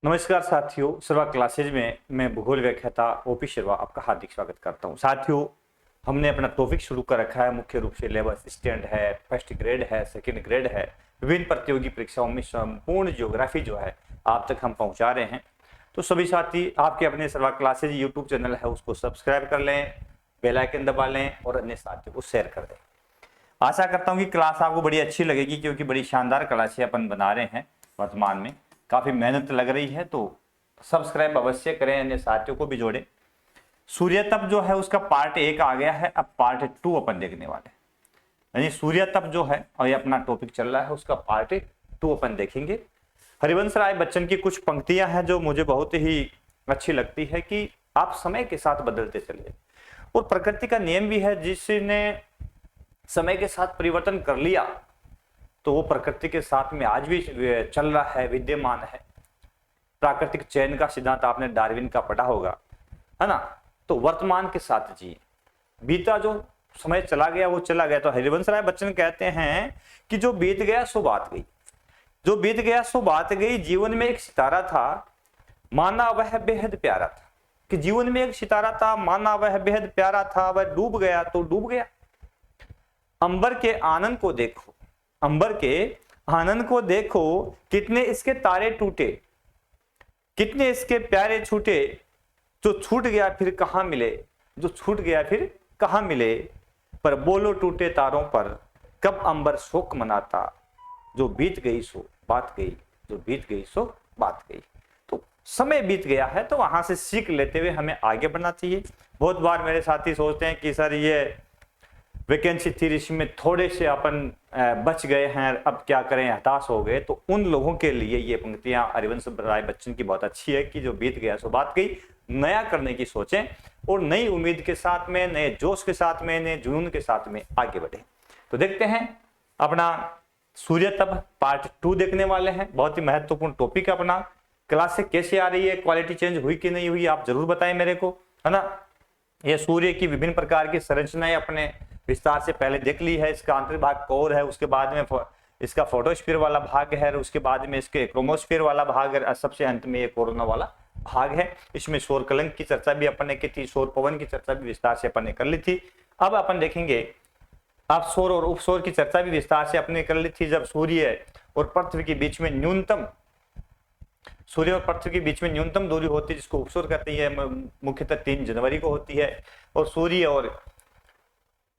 नमस्कार साथियों, शर्वा क्लासेज में मैं भूगोल व्याख्याता ओपी शर्वा आपका हार्दिक स्वागत करता हूं। साथियों, हमने अपना टॉपिक शुरू कर रखा है। मुख्य रूप से लेवल असिस्टेंट है, फर्स्ट ग्रेड है, सेकंड ग्रेड है, विभिन्न प्रतियोगी परीक्षाओं में संपूर्ण ज्योग्राफी जो है आप तक हम पहुंचा रहे हैं। तो सभी साथी आपके अपने शर्वा क्लासेज यूट्यूब चैनल है उसको सब्सक्राइब कर लें, बेल आइकन दबा लें और अन्य साथियों को शेयर कर दें। आशा करता हूँ कि क्लास आपको बड़ी अच्छी लगेगी, क्योंकि बड़ी शानदार क्लासें अपन बना रहे हैं। वर्तमान में काफी मेहनत लग रही है, तो सब्सक्राइब अवश्य करें, अन्य साथियों को भी जोड़ें। सूर्य तप जो है उसका पार्ट 1 आ गया है, अब पार्ट 2 अपन देखने वाले हैं। यानी सूर्य तप जो है और ये अपना टॉपिक चल रहा है, उसका पार्ट 2 अपन देखेंगे। हरिवंश राय बच्चन की कुछ पंक्तियां हैं जो मुझे बहुत ही अच्छी लगती है कि आप समय के साथ बदलते चलिए, और प्रकृति का नियम भी है, जिसने समय के साथ परिवर्तन कर लिया तो वो प्रकृति के साथ में आज भी चल रहा है, विद्यमान है। प्राकृतिक चयन का सिद्धांत आपने डार्विन का पढ़ा होगा, है ना। तो वर्तमान के साथ जी, बीता जो समय चला गया वो चला गया। तो हरिवंश राय बच्चन कहते हैं कि जो बीत गया सो बात गई, जो बीत गया सो बात गई। जीवन में एक सितारा था, माना वह बेहद प्यारा था। कि जीवन में एक सितारा था, माना वह बेहद प्यारा था, वह डूब गया तो डूब गया। अंबर के आनंद को देखो, अंबर के आनंद को देखो, कितने इसके तारे टूटे, कितने इसके प्यारे छूटे। जो छूट गया फिर कहां मिले, जो छूट गया फिर कहां मिले। पर बोलो टूटे तारों पर, कब अंबर शोक मनाता। जो बीत गई सो बात गई, जो बीत गई सो बात गई। तो समय बीत गया है, तो वहां से सीख लेते हुए हमें आगे बढ़ना चाहिए। बहुत बार मेरे साथी सोचते हैं कि सर ये वैकेंसी थी, इसमें थोड़े से अपन बच गए हैं, अब क्या करें, हताश हो गए। तो उन लोगों के लिए ये पंक्तियां हरिवंश राय बच्चन की बहुत अच्छी है कि जो बीत गया सो बात गई, नया करने की सोचें और नई उम्मीद के साथ में, नए जोश के साथ में, नए जुनून के साथ में आगे बढ़े। तो देखते हैं अपना सूर्य तप पार्ट 2 देखने वाले हैं। बहुत ही महत्वपूर्ण टॉपिक अपना। क्लास से कैसे आ रही है, क्वालिटी चेंज हुई कि नहीं हुई, आप जरूर बताएं मेरे को, है ना। यह सूर्य की विभिन्न प्रकार की संरचनाएं अपने विस्तार से पहले देख ली है। इसका आंतरिक भाग कोर है, उसके बाद में इसका फोटोस्फीयर वाला भाग है, उसके बाद में इसके क्रोमोस्फीयर वाला भाग है, सबसे अंत में ये कोरोना वाला भाग है। इसमें सौर कलंक की चर्चा भी अपन ने की थी, सौर पवन की चर्चा भी विस्तार से अपन ने कर ली थी। अब अपन देखेंगे, अब सौर और उपसौर की चर्चा भी विस्तार से अपने कर ली थी। जब सूर्य और पृथ्वी के बीच में न्यूनतम, सूर्य और पृथ्वी के बीच में न्यूनतम दूरी होती है, जिसको उपसौर कहते हैं, मुख्यतः 3 जनवरी को होती है। और सूर्य और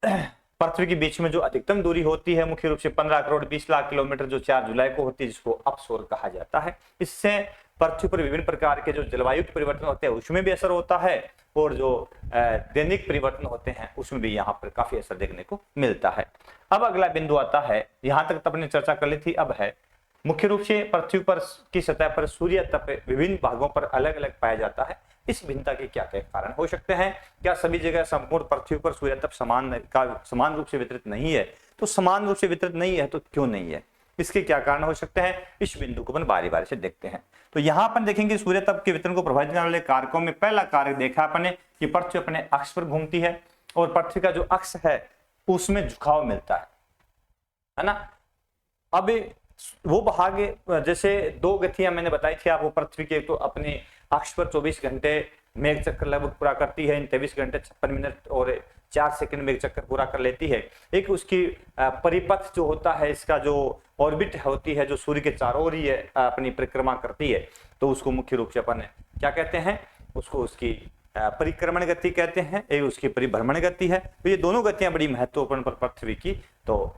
पृथ्वी के बीच में जो अधिकतम दूरी होती है, मुख्य रूप से 15 करोड़ 20 लाख किलोमीटर, जो 4 जुलाई को होती है, जिसको अपसौर कहा जाता है। इससे पृथ्वी पर विभिन्न प्रकार के जो जलवायु के परिवर्तन होते हैं उसमें भी असर होता है, और जो दैनिक परिवर्तन होते हैं उसमें भी यहाँ पर काफी असर देखने को मिलता है। अब अगला बिंदु आता है, यहाँ तक अपने चर्चा कर ली थी। अब है मुख्य रूप से पृथ्वी पर की सतह पर सूर्य तप विभिन्न भागों पर अलग अलग पाया जाता है। इस भिन्नता के क्या क्या कारण हो सकते हैं? क्या सभी जगह संपूर्ण पृथ्वी पर सूर्य तप समान रूप से वितरित नहीं है? तो समान रूप से वितरित नहीं है तो क्यों नहीं है, इसके क्या कारण हो सकते हैं, इस बिंदु को अपन बारी बारी से देखते हैं। तो यहाँ अपन देखेंगे सूर्य तप के वितरण को प्रभावित करने वाले कारकों में पहला कारक देखा अपन ने कि पृथ्वी अपने अक्ष पर घूमती है, और पृथ्वी का जो अक्ष है उसमें झुकाव मिलता है ना। अब वो भाग, जैसे 2 गतियां मैंने बताई थी आपको पृथ्वी के, तो अपने अक्ष पर 24 घंटे मेघ चक्कर लगभग पूरा करती है, 23 घंटे 56 मिनट और 4 सेकंड मेघ चक्कर पूरा कर लेती है। एक उसकी परिपथ जो होता है, इसका जो ऑर्बिट होती है, जो सूर्य के चारों ओर ही अपनी परिक्रमा करती है, तो उसको मुख्य रूप से अपन क्या कहते हैं, उसको उसकी परिक्रमण गति कहते हैं, एक उसकी परिभ्रमण गति है। तो ये दोनों गतियां बड़ी महत्वपूर्ण पर पृथ्वी की, तो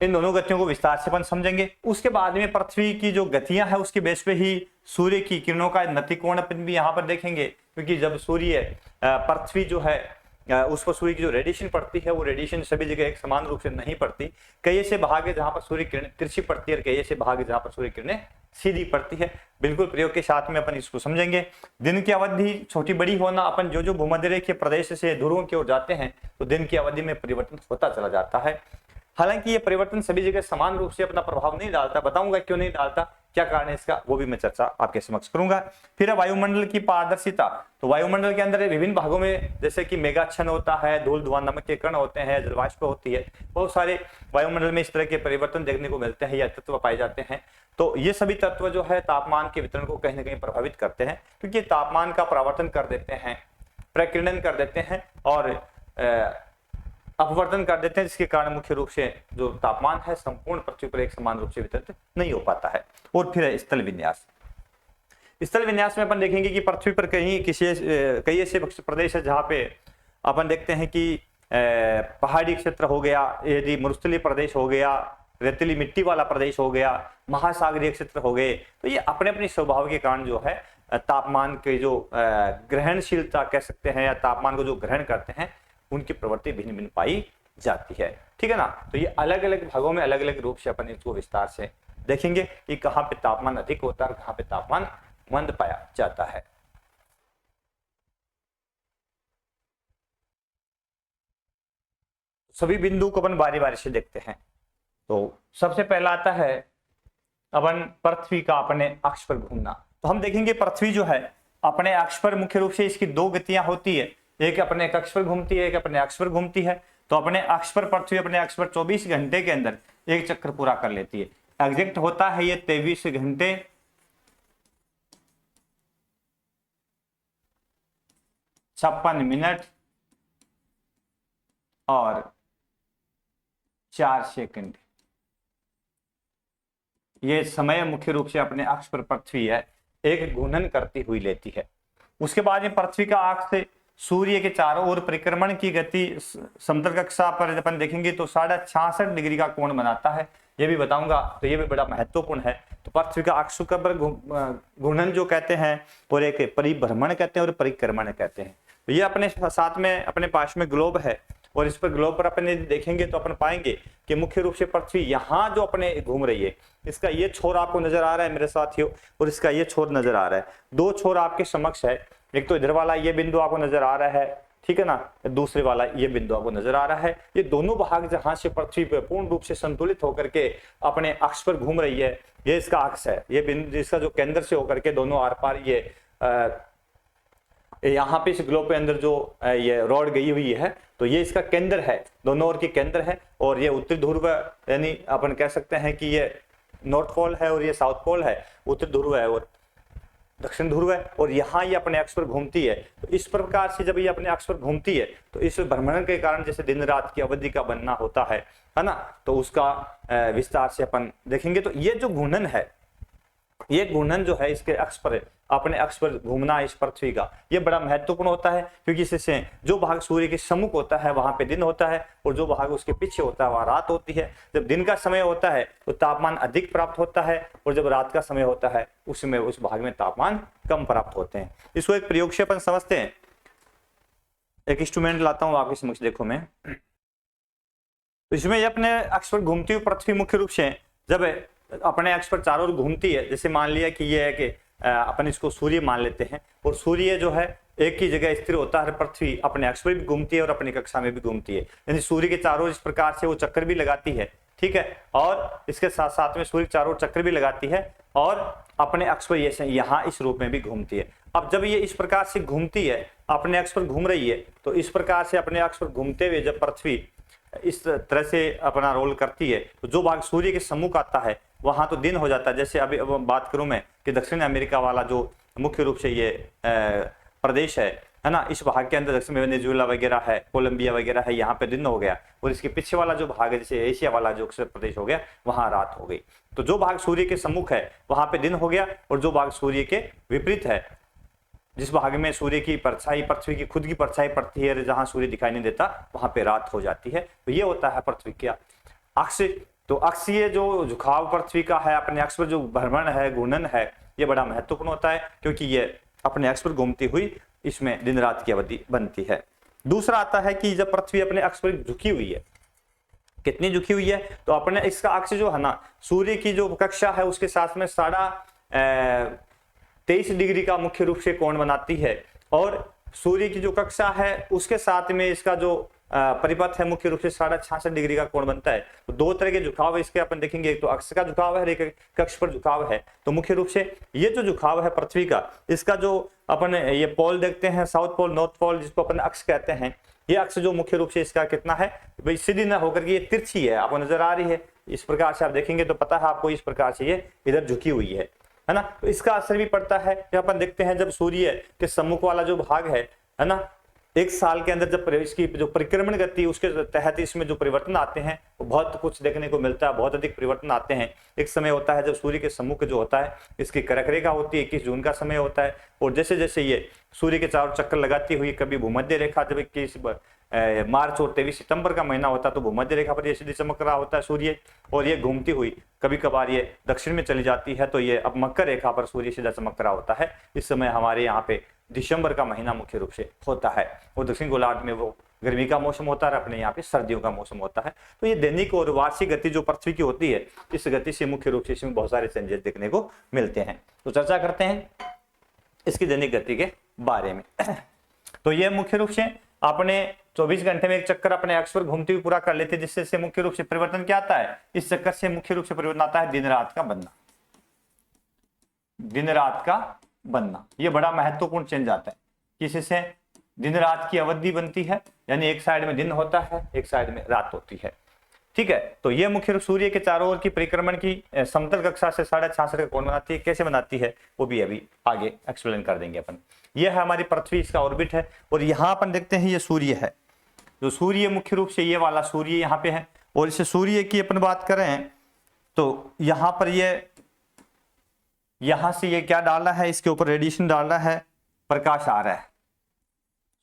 इन दोनों गतियों को विस्तार से अपन समझेंगे। उसके बाद में पृथ्वी की जो गतियां हैं उसके बेस पे ही सूर्य की किरणों का नतिकोण अपन भी यहाँ पर देखेंगे, क्योंकि जब सूर्य पृथ्वी जो है उस पर सूर्य की जो रेडिएशन पड़ती है, वो रेडिएशन सभी जगह एक समान रूप से नहीं पड़ती। कई ऐसे भाग है जहां पर सूर्य किरणें तिरछी पड़ती है, और कई ऐसे भाग है जहां पर सूर्य किरणें सीधी पड़ती है। बिल्कुल प्रयोग के साथ में अपन इसको समझेंगे। दिन की अवधि छोटी बड़ी होना, अपन जो जो भूमध्य रेखीय प्रदेश से ध्रुवों की ओर जाते हैं तो दिन की अवधि में परिवर्तन होता चला जाता है। हालांकि ये परिवर्तन सभी जगह समान रूप से अपना प्रभाव नहीं डालता, बताऊंगा क्यों नहीं डालता। क्या कारण है इसका, वो भी मैं चर्चा आपके समक्ष करूंगा। फिर है वायुमंडल की पारदर्शिता। तो वायुमंडल के अंदर विभिन्न भागों में जैसे कि मेघाच्छन्न होता है, धूल धुआं नमक के कण होते हैं, जलवाष्प होती है, बहुत सारे वायुमंडल में इस तरह के परिवर्तन देखने को मिलते हैं या तत्व पाए जाते हैं। तो ये सभी तत्व जो है तापमान के वितरण को कहीं ना कहीं प्रभावित करते हैं, क्योंकि तापमान का परावर्तन कर देते हैं, प्रकीर्णन कर देते हैं और अपवर्तन कर देते हैं, जिसके कारण मुख्य रूप से जो तापमान है संपूर्ण पृथ्वी पर एक समान रूप से वितरित नहीं हो पाता है। और फिर है स्थल विन्यास। स्थल विन्यास में अपन देखेंगे कि पृथ्वी पर कई ऐसे प्रदेश है जहाँ पे अपन देखते हैं कि पहाड़ी क्षेत्र हो गया, यदि मरुस्थलीय प्रदेश हो गया, रेतीली मिट्टी वाला प्रदेश हो गया, महासागरीय क्षेत्र हो गए, तो ये अपने अपने स्वभाव के कारण जो है तापमान के जो ग्रहणशीलता कह सकते हैं या तापमान को जो ग्रहण करते हैं उनकी प्रवृत्ति भिन्न भिन्न पाई जाती है। ठीक है ना। तो ये अलग अलग भागों में अलग अलग रूप से अपन इसको विस्तार से देखेंगे कि कहाँ पे तापमान अधिक होता है और कहाँ पे तापमान मंद पाया जाता है। सभी बिंदु को अपन बारी बारी से देखते हैं। तो सबसे पहला आता है अपन पृथ्वी का अपने अक्ष पर घूमना। तो हम देखेंगे पृथ्वी जो है अपने अक्ष पर मुख्य रूप से इसकी दो गतियां होती है, एक अपने अक्ष पर घूमती है, एक अपने अक्ष पर घूमती है। तो अपने अक्ष पर पृथ्वी अपने अक्ष पर 24 घंटे के अंदर एक चक्कर पूरा कर लेती है। एग्जैक्ट होता है ये 23 घंटे 56 मिनट और 4 सेकंड। ये समय मुख्य रूप से अपने अक्ष पर पृथ्वी है एक घूर्णन करती हुई लेती है। उसके बाद ये पृथ्वी का अक्ष से सूर्य के चारों ओर परिक्रमण की गति समतल कक्षा पर अपन देखेंगे तो 66.5 डिग्री का कोण बनाता है, ये भी बताऊंगा। तो ये भी बड़ा महत्वपूर्ण है। तो पृथ्वी का अक्ष पर घूर्णन जो कहते हैं और एक परिभ्रमण कहते हैं और परिक्रमण कहते हैं। तो ये अपने साथ में अपने पास में ग्लोब है और इस पर ग्लोब पर अपन देखेंगे तो अपन पाएंगे कि मुख्य रूप से पृथ्वी यहाँ जो अपने घूम रही है, इसका ये छोर आपको नजर आ रहा है मेरे साथियों और इसका ये छोर नजर आ रहा है। दो छोर आपके समक्ष है, एक तो इधर वाला ये बिंदु आपको नजर आ रहा है, ठीक है ना, दूसरे वाला ये बिंदु आपको नजर आ रहा है। ये दोनों भाग जहां से पृथ्वी पर पूर्ण रूप से संतुलित होकर के अपने अक्ष पर घूम रही है, ये इसका अक्ष है। ये बिंदु जिसका जो केंद्र से होकर के दोनों आर पार ये यहाँ पे इस ग्लोब के अंदर जो ये रॉड गई हुई है, तो ये इसका केंद्र है, दोनों ओर की केंद्र है। और ये उत्तरी ध्रुव यानी अपन कह सकते हैं कि ये नॉर्थ पोल है और ये साउथ पोल है, उत्तरी ध्रुव है और दक्षिण ध्रुव है। और यहाँ ये अपने अक्ष पर घूमती है। तो इस प्रकार से जब ये अपने अक्ष पर घूमती है तो इस भ्रमण के कारण जैसे दिन रात की अवधि का बनना होता है ना, तो उसका विस्तार से अपन देखेंगे। तो ये जो घूर्णन है, ये घूर्णन जो है इसके अक्ष पर अपने अक्ष पर घूमना इस पृथ्वी का, ये बड़ा महत्वपूर्ण होता है, क्योंकि इससे जो भाग सूर्य के सम्मुख होता है वहां पे दिन होता है और जो भाग उसके पीछे होता है वहां रात होती है। जब दिन का समय होता है तो तापमान अधिक प्राप्त होता है और जब रात का समय होता है उसमें उस भाग में तापमान कम प्राप्त होते हैं। इसको एक प्रयोग से अपन समझते हैं। एक इंस्ट्रूमेंट लाता हूँ आपके समक्ष, देखो मैं। तो इसमें ये अपने अक्ष पर घूमती हुई पृथ्वी मुख्य रूप से जब अपने अक्ष पर चारों ओर घूमती है, जैसे मान लिया कि ये है कि अपन इसको सूर्य मान लेते हैं और सूर्य जो है एक ही जगह स्थिर होता है, पृथ्वी अपने अक्ष पर भी घूमती है और अपनी कक्षा में भी घूमती है, यानी सूर्य के चारों इस प्रकार से वो चक्कर भी लगाती है, ठीक है। और इसके साथ साथ में सूर्य चारों चक्कर भी लगाती है और अपने अक्ष पर ये यहाँ इस रूप में भी घूमती है। अब जब ये इस प्रकार से घूमती है, अपने अक्ष पर घूम रही है, तो इस प्रकार से अपने अक्ष पर घूमते हुए जब पृथ्वी इस तरह से अपना रोल करती है तो जो भाग सूर्य के सम्मुख आता है वहां तो दिन हो जाता है। जैसे अभी अब बात करूं मैं कि दक्षिण अमेरिका वाला जो मुख्य रूप से ये प्रदेश है ना, इस भाग के अंदर दक्षिण में वेनेजुएला वगैरह है, कोलंबिया वगैरह है, यहाँ पे दिन हो गया। और इसके पीछे वाला जो भाग है जैसे एशिया वाला जो प्रदेश हो गया वहां रात हो गई। तो जो भाग सूर्य के सम्मुख है वहां पे दिन हो गया और जो भाग सूर्य के विपरीत है, जिस भाग में सूर्य की परछाई पृथ्वी की खुद की परछाई पड़ती है, जहां सूर्य दिखाई नहीं देता वहां पे रात हो जाती है। तो ये होता है पृथ्वी का अक्ष। तो अक्षीय जो झुकाव पृथ्वी का है, अपने अक्ष पर जो भ्रमण है, घूर्णन है, ये बड़ा महत्वपूर्ण होता है क्योंकि ये अपने अक्ष पर घूमती हुई इसमें दिन रात की अवधि बनती है। दूसरा आता है कि जब पृथ्वी अपने अक्ष पर झुकी हुई है, कितनी झुकी हुई है, तो अपने इसका अक्ष जो है ना, सूर्य की जो कक्षा है उसके साथ में 23.5 डिग्री का मुख्य रूप से कोण बनाती है और सूर्य की जो कक्षा है उसके साथ में इसका जो परिपथ है मुख्य रूप से 66.5 डिग्री का कोण बनता है। तो दो तरह के झुकाव है इसके अपन देखेंगे, एक तो अक्ष का झुकाव है, एक कक्ष पर झुकाव है। तो मुख्य रूप से ये जो झुकाव है पृथ्वी का, इसका जो अपन ये पोल देखते हैं, साउथ पोल नॉर्थ पोल जिसको अपन अक्ष कहते हैं, ये अक्ष जो मुख्य रूप से इसका कितना है भाई, सीधी ना होकर के ये तिरछी है, आपको नजर आ रही है। इस प्रकार से आप देखेंगे तो पता है आपको, इस प्रकार से ये इधर झुकी हुई है ना। तो इसका असर भी पड़ता है जब अपन देखते हैं, जब सूर्य के सम्मुख वाला जो भाग है ना, एक साल के अंदर जब इसकी जो परिक्रमण गति उसके तहत इसमें जो परिवर्तन आते हैं वो बहुत कुछ देखने को मिलता है, बहुत अधिक परिवर्तन आते हैं। एक समय होता है जब सूर्य के सम्मुख जो होता है इसकी कर्क रेखा होती है, 21 जून का समय होता है, और जैसे जैसे ये सूर्य के चारों चक्कर लगाती हुई कभी भूमध्य रेखा, जब 21 मार्च और 23 सितंबर का महीना होता है तो भूमध्य रेखा पर ये सीधी चमक रहा होता है सूर्य, और ये घूमती हुई कभी कभार ये दक्षिण में चली जाती है, तो ये अब मकर रेखा पर सूर्य सीधा चमक रहा होता है। इस समय हमारे यहाँ पे दिसंबर का महीना मुख्य रूप से होता है, और दक्षिण गोलार्ध में वो गर्मी का मौसम होता है, अपने यहाँ पे सर्दियों का मौसम होता है। तो ये दैनिक और वार्षिक गति जो पृथ्वी की होती है, इस गति से मुख्य रूप से इसमें बहुत सारे चेंजेस देखने को मिलते हैं। तो चर्चा करते हैं इसकी दैनिक गति के बारे में। तो ये मुख्य रूप से अपने 24 घंटे में एक चक्कर अपने अक्ष पर घूमते हुए पूरा कर लेते हैं, जिससे से मुख्य रूप से परिवर्तन क्या आता है, इस चक्कर से मुख्य रूप से परिवर्तन आता है दिन रात का बनना, दिन रात का बनना। ये बड़ा महत्वपूर्ण चेंज आता है, किसी से दिन रात की अवधि बनती है, यानी एक साइड में दिन होता है, एक साइड में रात होती है। ठीक है, तो ये मुख्य रूप सूर्य के चारों ओर की परिक्रमण की समतल कक्षा से 66.5 का कोण बनाती है। कैसे बनाती है वो भी अभी आगे एक्सप्लेन कर देंगे अपन। ये है हमारी पृथ्वी, इसका ऑर्बिट है, और यहाँ अपन देखते हैं ये सूर्य है। जो सूर्य मुख्य रूप से ये वाला सूर्य यहाँ पे है, और इसे सूर्य की अपन बात करें तो यहाँ पर ये, यहां से ये क्या डाल रहा है, इसके ऊपर रेडिएशन डाल रहा है, प्रकाश आ रहा है,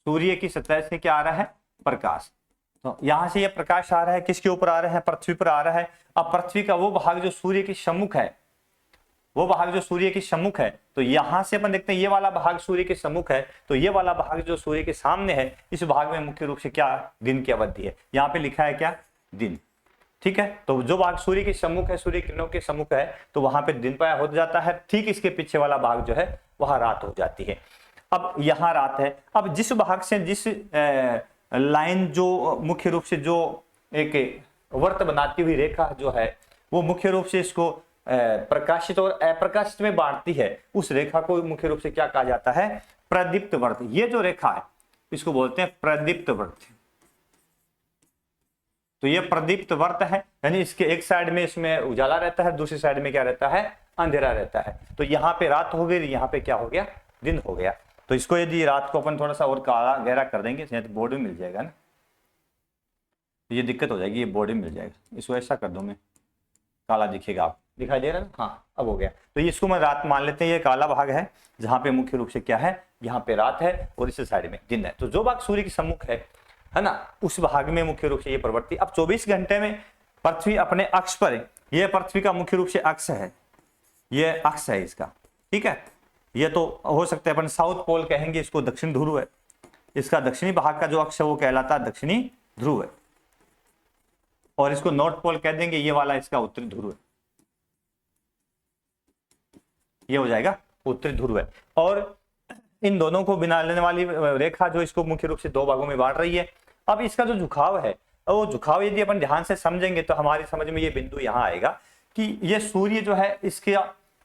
सूर्य की सतह से क्या आ रहा है, प्रकाश। तो यहां से ये प्रकाश आ रहा है, किसके ऊपर आ रहा है, पृथ्वी पर आ रहा है। अब पृथ्वी का वो भाग जो सूर्य की सम्मुख है, वो भाग जो सूर्य की सम्मुख है, तो यहां से अपन देखते हैं ये वाला भाग सूर्य के सम्मुख है, तो ये वाला भाग जो सूर्य के सामने है, इस भाग में मुख्य रूप से क्या दिन की अवधि है, यहाँ पे लिखा है क्या, दिन। ठीक है, तो जो भाग सूर्य के सम्मुख है, सूर्य किरणों के सम्मुख है, तो वहां पे दिन पाया हो जाता है। ठीक इसके पीछे वाला भाग जो है वहां रात हो जाती है। अब यहाँ रात है। अब जिस भाग से जिस लाइन जो मुख्य रूप से जो एक वर्त बनाती हुई रेखा जो है, वो मुख्य रूप से इसको प्रकाशित और अप्रकाशित में बांटती है, उस रेखा को मुख्य रूप से क्या कहा जाता है, प्रदीप्त वर्त। ये जो रेखा है इसको बोलते हैं प्रदीप्त वर्त। तो ये प्रदीप्त वर्त है, यानी इसके एक साइड में इसमें उजाला रहता है, दूसरी साइड में क्या रहता है, अंधेरा रहता है। तो यहाँ पे रात हो गई, यहाँ पे क्या हो गया, दिन हो गया। तो इसको यदि रात को अपन थोड़ा सा और काला गहरा कर देंगे तो बोर्ड में मिल जाएगा ना, ये दिक्कत हो जाएगी, ये बोर्ड में मिल जाएगा। इसको ऐसा कर दूं मैं, काला दिखेगा, आप दिखाई दे रहा है ना, हाँ अब हो गया। तो इसको मैं रात मान लेते हैं, ये काला भाग है जहाँ पे मुख्य रूप से क्या है, यहाँ पे रात है और इस साइड में दिन है। तो जो भाग सूर्य के सम्मुख है ना, उस भाग में मुख्य रूप से ये प्रवृत्ति। अब 24 घंटे में पृथ्वी अपने अक्ष पर, यह पृथ्वी का मुख्य रूप से अक्ष है, ये अक्ष है इसका। ठीक है, ये तो हो सकता है अपन साउथ पोल कहेंगे, इसको दक्षिण ध्रुव है। इसका दक्षिणी भाग का जो अक्ष है वो कहलाता है दक्षिणी ध्रुव है, और इसको नॉर्थ पोल कह देंगे, ये वाला इसका उत्तरी ध्रुव है, ये हो जाएगा उत्तरी ध्रुव है। और इन दोनों को बिना लेने वाली रेखा जो इसको मुख्य रूप से दो भागों में बांट रही है। अब इसका जो झुकाव है, वो झुकाव यदि अपन ध्यान से समझेंगे तो हमारी समझ में ये बिंदु यहाँ आएगा कि ये सूर्य जो है, इसकी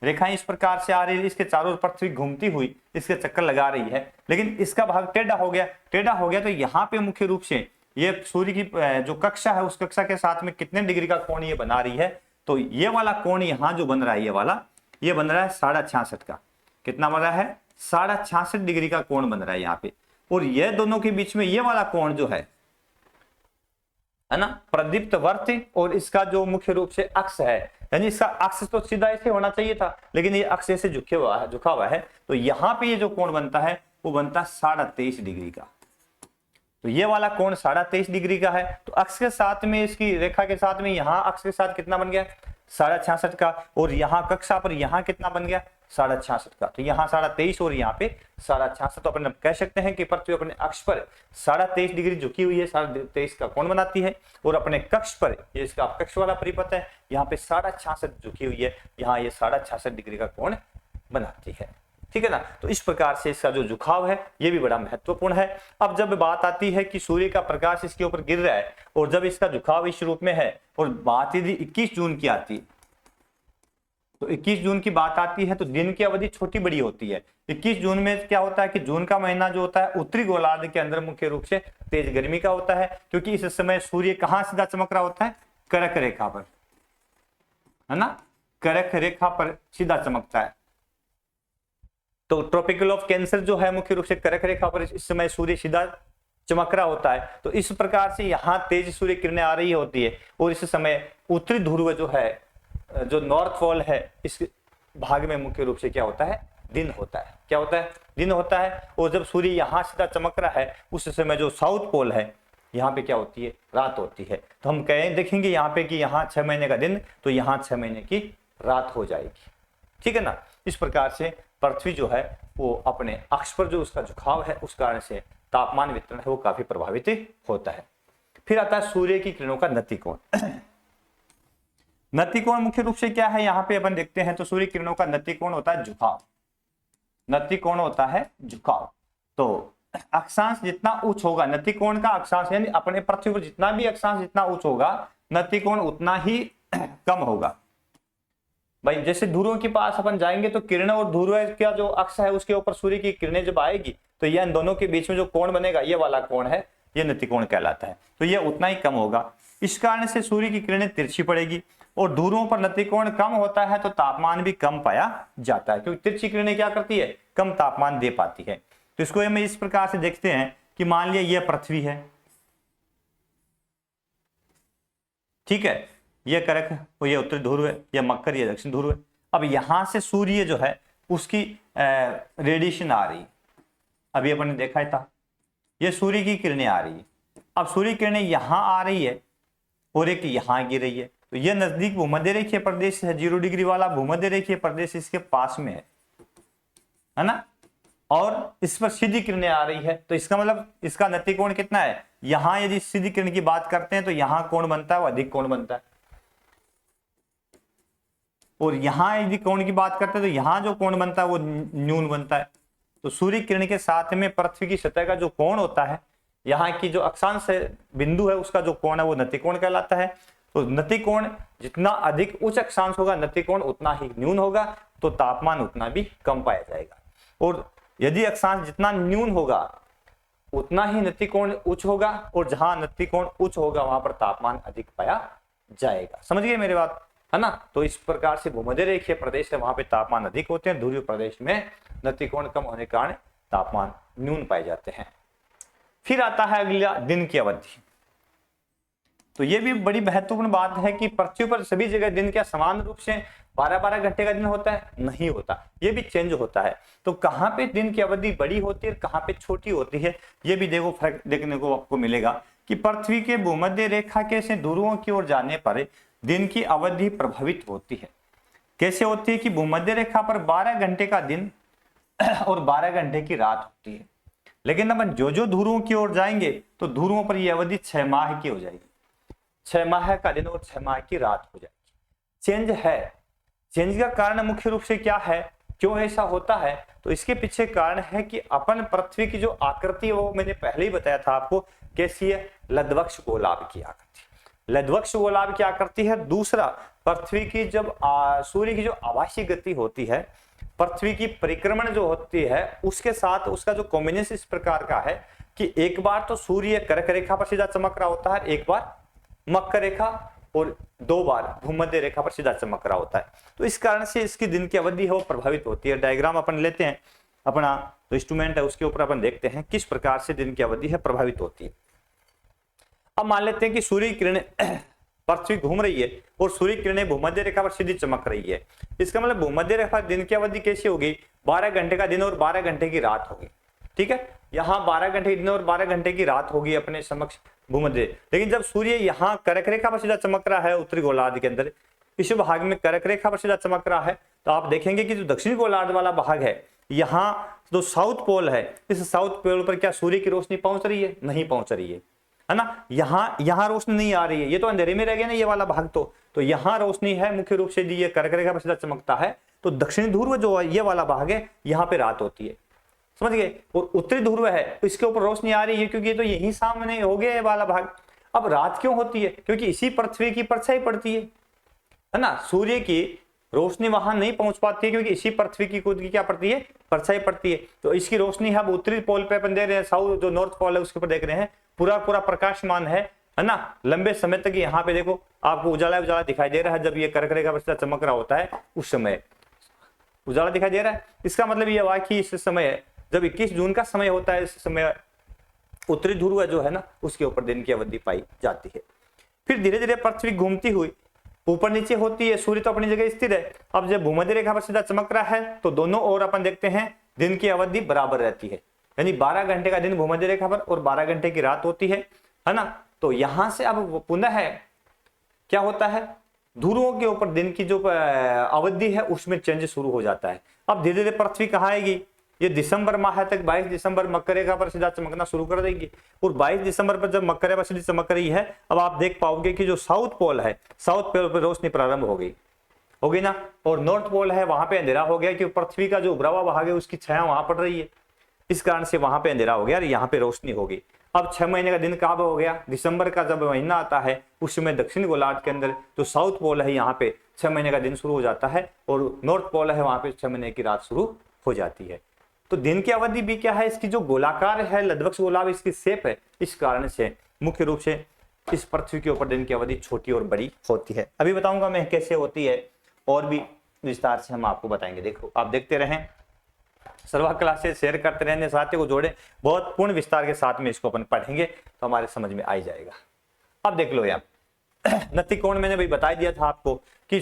रेखाएं इस प्रकार से आ रही है, इसके चारों ओर पृथ्वी घूमती हुई इसके चक्कर लगा रही है, लेकिन इसका भाग टेढ़ा हो गया। टेढ़ा हो गया तो यहाँ पे मुख्य रूप से ये सूर्य की जो कक्षा है, उस कक्षा के साथ में कितने डिग्री का कोण ये बना रही है, तो ये वाला कोण यहाँ जो बन रहा है, ये वाला ये बन रहा है 66.5 का। कितना बन रहा है, 66.5 डिग्री का कोण बन रहा है यहाँ पे। और ये दोनों के बीच में ये वाला कोण जो है ना, प्रदीप्त वर्त, और इसका जो मुख्य रूप से अक्ष है, यानी इसका अक्ष तो सीधा ऐसे होना चाहिए था, लेकिन ये अक्ष ऐसे झुका हुआ है, तो यहाँ पे ये जो कोण बनता है वो बनता है 23.5 डिग्री का। तो ये वाला कोण 23.5 डिग्री का है। तो अक्ष के साथ में, इसकी रेखा के साथ में, यहाँ अक्ष के साथ कितना बन गया, 66.5 का, और यहाँ कक्षा पर यहाँ कितना बन गया, 66.5 का। तो यहाँ 23.5 और यहाँ पे 66.5। तो अपन कह सकते हैं कि पृथ्वी अपने अक्ष पर 23.5 डिग्री झुकी हुई है, 23.5 का कोण बनाती है, और अपने कक्ष पर, ये इसका कक्ष वाला परिपथ है, यहाँ पे 66.5 झुकी हुई है, यहाँ ये 66.5 डिग्री का कोण बनाती है। ठीक है ना। तो इस प्रकार से इसका जो झुकाव है ये भी बड़ा महत्वपूर्ण है। अब जब बात आती है कि सूर्य का प्रकाश इसके ऊपर गिर रहा है और जब इसका झुकाव इस रूप में है और बात यदि 21 जून की आती है, तो 21 जून की बात आती है तो दिन की अवधि छोटी बड़ी होती है। 21 जून में क्या होता है कि जून का महीना जो होता है उत्तरी गोलार्ध के अंदर मुख्य रूप से तेज गर्मी का होता है, क्योंकि इस समय सूर्य कहां सीधा चमक रहा होता है, कर्क रेखा पर, है ना, कर्क रेखा पर सीधा चमकता है। तो ट्रॉपिकल ऑफ कैंसर जो है मुख्य रूप से कर्क रेखा पर इस समय सूर्य सीधा चमक रहा होता है। तो इस प्रकार से यहाँ तेज सूर्य किरणें आ रही होती है और इस समय उत्तरी ध्रुव जो है, जो नॉर्थ पोल है, इस भाग में मुख्य रूप से क्या होता है, दिन होता है। क्या होता है, दिन होता है। और जब सूर्य यहाँ सीधा चमक रहा है उस समय जो साउथ पोल है यहाँ पे क्या होती है, रात होती है। तो हम कहें देखेंगे यहाँ पे कि यहाँ 6 महीने का दिन तो यहाँ 6 महीने की रात हो जाएगी, ठीक है ना। इस प्रकार से पृथ्वी जो है वो अपने अक्ष पर जो उसका झुकाव है उस कारण से तापमान वितरण है वो काफी प्रभावित होता है। फिर आता है सूर्य की किरणों का नतिकोण। नतिकोण मुख्य रूप से क्या है, यहाँ पे अपन देखते हैं तो सूर्य किरणों का नतिकोण होता है झुकाव। नतिकोण होता है झुकाव। तो अक्षांश जितना उच्च होगा, नतिकोण का अक्षांश यानी अपने पृथ्वी पर जितना भी अक्षांश जितना उच्च होगा नतिकोण उतना ही कम होगा। भाई जैसे ध्रुवों के पास अपन जाएंगे तो किरण और ध्रुव का जो अक्ष है उसके ऊपर सूर्य की किरणें जब आएगी तो यह इन दोनों के बीच में जो कोण बनेगा ये वाला कोण है, ये नतिकोण कहलाता है। तो यह उतना ही कम होगा। इस कारण से सूर्य की किरणें तिरछी पड़ेगी और ध्रुवों पर नतिकोण कम होता है तो तापमान भी कम पाया जाता है, क्योंकि तिरछी किरणें क्या करती है, कम तापमान दे पाती है। तो इसको हम इस प्रकार से देखते हैं कि मान लिया यह पृथ्वी है, ठीक है, यह कर्क है, यह उत्तरी ध्रुव है, यह मकर, यह दक्षिण ध्रुव है। अब यहां से सूर्य जो है उसकी रेडिएशन आ रही, अभी अपन ने देखा था, यह सूर्य की किरणें आ रही है। अब सूर्य किरणें यहां आ रही है और एक यहां गिर रही है। तो यह नजदीक भूमध्य रेखीय प्रदेश है, 0 डिग्री वाला भूमध्य रेखीय प्रदेश इसके पास में है ना, और इस पर सीधी किरणें आ रही है। तो इसका मतलब इसका नतिकोण कितना है, यहां यदि सीधी किरण की बात करते हैं तो यहां कोण बनता है वो अधिक कोण बनता है, और यहां यदि कोण की बात करते हैं तो यहां जो कोण बनता है वो न्यून बनता है। तो सूर्य किरण के साथ में पृथ्वी की सतह का जो कोण होता है, यहाँ की जो अक्षांश है बिंदु है उसका जो कोण है वो नतिकोण कहलाता है। तो नतिकोण जितना अधिक उच्च अक्षांश होगा नतिकोण उतना ही न्यून होगा, तो तापमान उतना भी कम पाया जाएगा। और यदि अक्षांश जितना न्यून होगा उतना ही नतिकोण उच्च होगा, और जहां नतिकोण उच्च होगा वहां पर तापमान अधिक पाया जाएगा। समझ गए मेरी बात, है ना। तो इस प्रकार से भूमध्य रेखीय प्रदेश है वहां पे तापमान अधिक होते हैं, ध्रुवीय प्रदेश में नतिकोण कम होने के कारण तापमान न्यून पाए जाते हैं। फिर आता है अगला दिन की अवधि। तो ये भी बड़ी महत्वपूर्ण बात है कि पृथ्वी पर सभी जगह दिन क्या समान रूप से 12-12 घंटे का दिन होता है, नहीं होता, ये भी चेंज होता है। तो कहाँ पे दिन की अवधि बड़ी होती है, कहाँ पे छोटी होती है, ये भी देखो फर्क देखने को आपको मिलेगा कि पृथ्वी के भूमध्य रेखा के से ध्रुवों की ओर जाने पर दिन की अवधि प्रभावित होती है। कैसे होती है कि भूमध्य रेखा पर 12 घंटे का दिन और 12 घंटे की रात होती है, लेकिन अपन जो जो ध्रुवों की ओर जाएंगे तो ध्रुवों पर यह अवधि 6 माह की हो जाएगी, 6 माह का दिन और 6 माह की रात हो जाएगी। चेंज है। चेंज का कारण मुख्य रूप से क्या है, क्यों ऐसा होता है, तो इसके पीछे कारण है कि अपन पृथ्वी की जो आकृति है वो मैंने पहले ही बताया था आपको, कैसी है, लद्वक्ष गोलाभ की आकृति, लद्वक्ष गोलाभ की आकृति है। दूसरा, पृथ्वी की जब सूर्य की जो आभासी गति होती है, पृथ्वी की परिक्रमण जो होती है उसके साथ उसका जो कॉम्बिनेशन इस प्रकार का है कि एक बार तो सूर्य कर्क रेखा पर सीधा चमक रहा होता है, एक बार मकर रेखा, और 2 बार भूमध्य रेखा पर सीधा चमक रहा होता है। तो इस कारण से इसकी दिन की अवधि है वो प्रभावित होती है। डायग्राम अपन लेते हैं, अपना जो इंस्ट्रूमेंट है उसके ऊपर अपन देखते हैं किस प्रकार से दिन की अवधि है प्रभावित होती है। अब मान लेते हैं कि सूर्य किरणें पृथ्वी घूम रही है और सूर्य किरणें भूमध्य रेखा पर सीधी चमक रही है। इसका मतलब भूमध्य रेखा दिन की अवधि कैसी होगी, 12 घंटे का दिन और 12 घंटे की रात होगी, ठीक है। यहाँ 12 घंटे दिन और 12 घंटे की रात होगी अपने समक्ष भूमध्य। लेकिन जब सूर्य यहाँ कर्क रेखा पर सीधा चमक रहा है उत्तरी गोलार्ध के अंदर, इस भाग में कर्क रेखा पर सीधा चमक रहा है, तो आप देखेंगे कि जो दक्षिणी गोलार्ध वाला भाग है, यहाँ जो साउथ पोल है, इस साउथ पोल पर क्या सूर्य की रोशनी पहुंच रही है, नहीं पहुंच रही है। है ना। यहाँ रोशनी नहीं आ रही है, ये तो अंधेरे में रह गया ना ये वाला भाग, तो यहाँ रोशनी है मुख्य रूप से, ये कर्क रेखा पर सीधा चमकता है, तो दक्षिणी ध्रुव जो ये वाला भाग है यहाँ पे रात होती है, समझ गए। और उत्तरी ध्रुव है तो इसके ऊपर रोशनी आ रही है, क्योंकि ये तो यही सामने हो गया ये वाला भाग। अब रात क्यों होती है? क्योंकि इसी पृथ्वी की परछाई पड़ती है ना। सूर्य की रोशनी वहां नहीं पहुंच पाती है, क्योंकि इसी पृथ्वी की खुद की क्या पड़ती है, परछाई पड़ती है। तो इसकी रोशनी हम उत्तरी पोल पे अपन दे रहे हैं, साउथ जो नॉर्थ पोल है उसके ऊपर देख रहे हैं, पूरा पूरा प्रकाशमान है ना, लंबे समय तक। यहाँ पे देखो आपको उजाला उजाला दिखाई दे रहा है, जब ये कर्क रेखा पर चमक रहा होता है उस समय उजाला दिखाई दे रहा है। इसका मतलब ये हुआ कि इस समय जब 21 जून का समय होता है, इस समय उत्तरी ध्रुव जो है ना उसके ऊपर दिन की अवधि पाई जाती है। फिर धीरे धीरे पृथ्वी घूमती हुई ऊपर नीचे होती है, सूर्य तो अपनी जगह स्थिर है। अब जब भूमध्य रेखा पर सीधा चमक रहा है तो दोनों ओर अपन देखते हैं दिन की अवधि बराबर रहती है, यानी 12 घंटे का दिन भूमध्य रेखा पर और 12 घंटे की रात होती है ना। तो यहां से अब पुनः क्या होता है, ध्रुवों के ऊपर दिन की जो अवधि है उसमें चेंज शुरू हो जाता है। अब धीरे धीरे पृथ्वी कहाँ आएगी, ये दिसंबर माह तक 22 दिसंबर मकर रेखा पर सीधा चमकना शुरू कर देगी। और 22 दिसंबर पर जब मकर रेखा सीधी चमक रही है, अब आप देख पाओगे कि जो साउथ पोल है, साउथ पोल पर रोशनी प्रारंभ होगी ना, और नॉर्थ पोल है वहां पे अंधेरा हो गया, क्योंकि पृथ्वी का जो उभरा हुआ भाग है उसकी छाया वहां पड़ रही है, इस कारण से वहां पे अंधेरा हो गया और यहाँ पे रोशनी होगी। अब 6 महीने का दिन कब हो गया, दिसंबर का जब महीना आता है उस समय दक्षिण गोलार्ध के अंदर जो साउथ पोल है यहाँ पे 6 महीने का दिन शुरू हो जाता है, और नॉर्थ पोल है वहां पे 6 महीने की रात शुरू हो जाती है। तो दिन की अवधि भी क्या है, इसकी जो गोलाकार है, लद्वक्ष गोलाव इसकी शेप है, इस कारण से मुख्य रूप से इस पृथ्वी के ऊपर दिन की अवधि छोटी और बड़ी होती है। अभी बताऊंगा मैं कैसे होती है, और भी विस्तार से हम आपको बताएंगे। देखो आप देखते रहें, सर्वा क्लासेस शेयर करते रहने, साथियों को जोड़े, बहुत पूर्ण विस्तार के साथ में इसको अपन पढ़ेंगे तो हमारे समझ में आ ही जाएगा। अब देख लो यहाँ नति कोण मैंने भाई बता दिया था आपको कि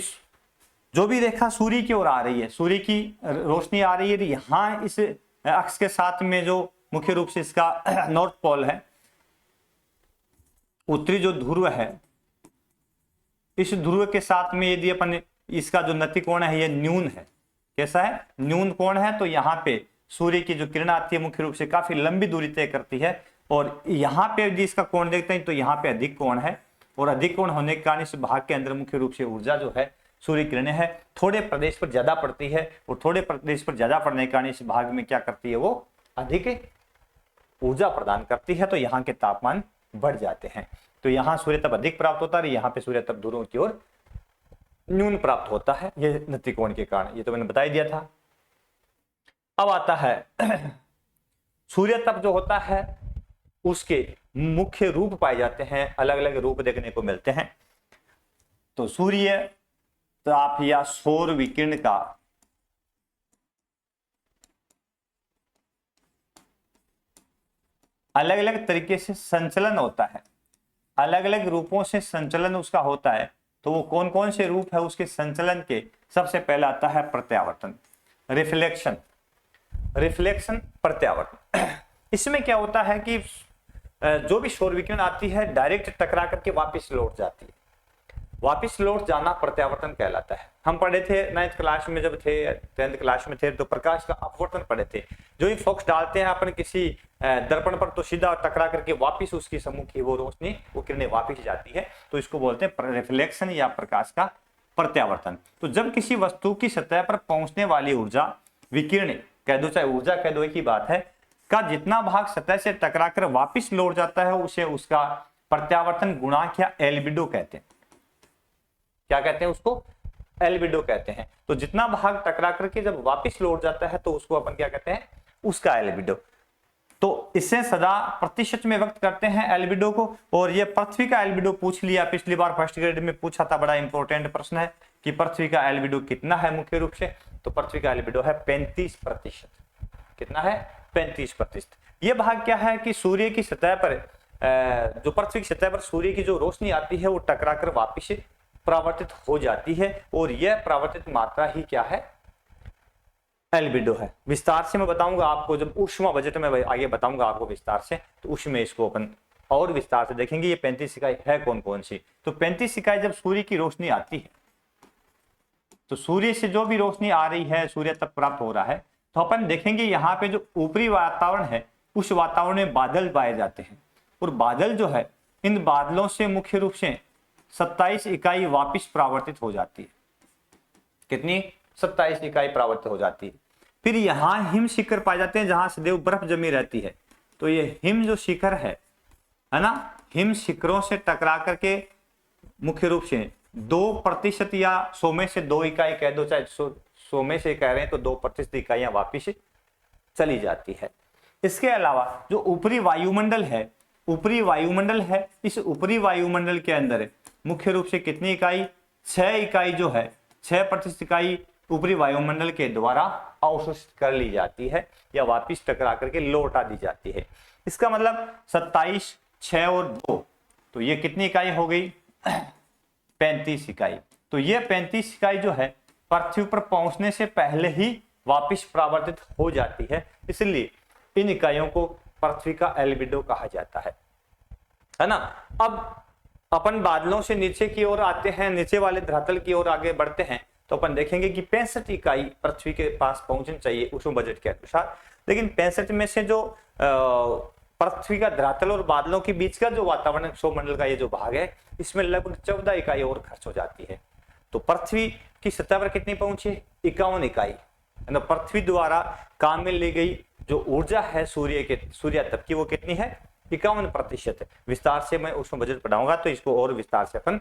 जो भी रेखा सूर्य की ओर आ रही है, सूर्य की रोशनी आ रही है, यहाँ इस अक्ष के साथ में जो मुख्य रूप से इसका नॉर्थ पोल है, उत्तरी जो ध्रुव है, इस ध्रुव के साथ में यदि अपन इसका जो नति कोण है ये न्यून है, कैसा है, न्यून कोण है, तो यहाँ पे सूर्य की जो किरण आती है मुख्य रूप से काफी लंबी दूरी तय करती है, और यहाँ पे यदि इसका कोण देखते हैं तो यहाँ पे अधिक कोण है, और अधिक कोण होने के कारण इस भाग के अंदर मुख्य रूप से ऊर्जा जो है सूर्य किरणें है थोड़े प्रदेश पर ज्यादा पड़ती है, और थोड़े प्रदेश पर ज्यादा पड़ने के कारण इस भाग में क्या करती है, वो अधिक ऊर्जा प्रदान करती है, तो यहाँ के तापमान बढ़ जाते हैं। तो यहाँ सूर्य तप अधिक प्राप्त होता है, यहाँ पे सूर्य तप ध्रुवों की ओर न्यून प्राप्त होता है, ये नतिकोण के कारण, ये तो मैंने बता ही दिया था। अब आता है सूर्य तप जो होता है उसके मुख्य रूप पाए जाते हैं, अलग अलग रूप देखने को मिलते हैं। तो सूर्य ताप या सौर विकिरण का अलग अलग तरीके से संचलन होता है, अलग अलग रूपों से संचलन उसका होता है। तो वो कौन कौन से रूप है उसके संचलन के, सबसे पहले आता है प्रत्यावर्तन, रिफ्लेक्शन, रिफ्लेक्शन प्रत्यावर्तन। इसमें क्या होता है कि जो भी सौर विकिरण आती है डायरेक्ट टकरा करके वापस लौट जाती है, वापस लौट जाना प्रत्यावर्तन कहलाता है। हम पढ़े थे 9th क्लास में, जब थे 10th क्लास में थे तो प्रकाश का अपवर्तन पढ़े थे। जो ही फोकस डालते हैं अपन किसी दर्पण पर तो सीधा टकरा करके वापस उसकी सम्मुखी वो रोशनी, वो किरणें वापस जाती है, तो इसको बोलते हैं रिफ्लेक्शन या प्रकाश का प्रत्यावर्तन। तो जब किसी वस्तु की सतह पर पहुंचने वाली ऊर्जा, विकिरण कह दो चाहे ऊर्जा कह दो, एक ही बात है, का जितना भाग सतह से टकरा कर वापिस लौट जाता है उसे उसका प्रत्यावर्तन गुणांक या एल्बिडो कहते हैं। क्या कहते हैं उसको, एल्बिडो कहते हैं। तो जितना भाग टकरा करके जब वापस लौट जाता है तो उसको अपन क्या कहते हैं, उसका एल्बिडो। तो इससे सदा प्रतिशत में व्यक्त करते हैं एल्बिडो को। और ये पृथ्वी का एल्बिडो पूछ लिया, पिछली बार फर्स्ट ग्रेड में पूछा था, बड़ा इंपॉर्टेंट प्रश्न है कि पृथ्वी का एल्बिडो कितना है मुख्य रूप से, तो पृथ्वी का एल्बिडो है 35%। कितना है, 35%। ये भाग क्या है कि सूर्य की सतह पर, जो पृथ्वी की सतह पर सूर्य की जो रोशनी आती है वो टकरा कर वापिस परावर्तित हो जाती है, और यह परावर्तित मात्रा ही क्या है, एल्बिडो है। विस्तार से मैं बताऊंगा आपको, जब ऊष्मा बजट में आगे बताऊंगा आपको विस्तार से, तो उसमें इसको अपन और विस्तार से देखेंगे। ये 35 इकाई है कौन कौन सी। तो 35 इकाई जब सूर्य की रोशनी आती है, तो सूर्य से जो भी रोशनी आ रही है, सूर्य तक प्राप्त हो रहा है, तो अपन देखेंगे यहाँ पे जो ऊपरी वातावरण है उस वातावरण में बादल पाए जाते हैं, और बादल जो है इन बादलों से मुख्य रूप से 27 इकाई वापिस परावर्तित हो जाती है। कितनी? 27 इकाई परावर्तित हो जाती है। फिर यहाँ हिम शिखर पाए जाते हैं जहां सदैव बर्फ जमी रहती है। तो ये हिम जो शिखर है ना, हिम शिखरों से टकरा करके मुख्य रूप से 2% या 100 में से 2 इकाई कह दो, चाहे 100 में से कह रहे हैं तो 2% इकाइयां वापिस चली जाती है। इसके अलावा जो ऊपरी वायुमंडल है, ऊपरी वायुमंडल है, इस ऊपरी वायुमंडल के अंदर मुख्य रूप से कितनी इकाई? 6 इकाई जो है, 6% इकाई ऊपरी वायुमंडल के द्वारा अवशोषित कर ली जाती है या वापिस टकरा करके लौटा दी जाती है। इसका मतलब 27, 6 और 2, तो ये कितनी इकाई हो गई? 35 इकाई। तो ये 35 इकाई जो है पृथ्वी पर पहुंचने से पहले ही वापिस परावर्तित हो जाती है, इसलिए इन इकाइयों को पृथ्वी का एल्बिडो कहा जाता है ना। अब अपन बादलों से नीचे की ओर आते हैं, नीचे वाले धरातल की ओर आगे बढ़ते हैं, तो अपन देखेंगे कि 65 इकाई पृथ्वी के पास पहुंचनी चाहिए उष्ण बजट के अनुसार, लेकिन 65 में से जो पृथ्वी का धरातल और बादलों के बीच का जो वातावरण सौरमंडल का ये जो भाग है, इसमें लगभग 14 इकाई और खर्च हो जाती है। तो पृथ्वी की सतह पर कितनी पहुंची? 51 इकाई। पृथ्वी द्वारा काम में ली गई जो ऊर्जा है सूर्य तप की, वो कितनी है? 51% है। विस्तार से मैं उसमें बजट पढ़ाऊंगा तो इसको और विस्तार से अपन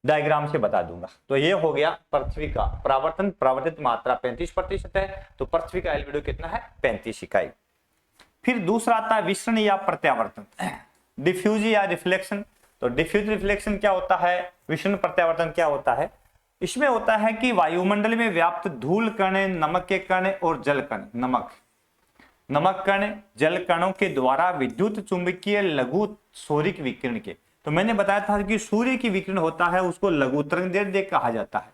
डायग्राम से बता दूंगा। तो ये हो गया पृथ्वी का परावर्तित मात्रा 35% है, तो पृथ्वी का एल्बिडो कितना है? 35 इकाई। फिर दूसरा आता है विसरण या प्रत्यावर्तन, डिफ्यूज या रिफ्लेक्शन। तो डिफ्यूज रिफ्लेक्शन क्या होता है, विसरण प्रत्यावर्तन क्या होता है? इसमें होता है कि वायुमंडल में व्याप्त धूल कण, नमक के कण और जल कण, नमक कण जल कणों के द्वारा विद्युत चुंबकीय लघु सौरिक विकिरण के, तो मैंने बताया था कि सूर्य की विकिरण होता है उसको लघु तरंग दैर्ध्य कहा जाता है,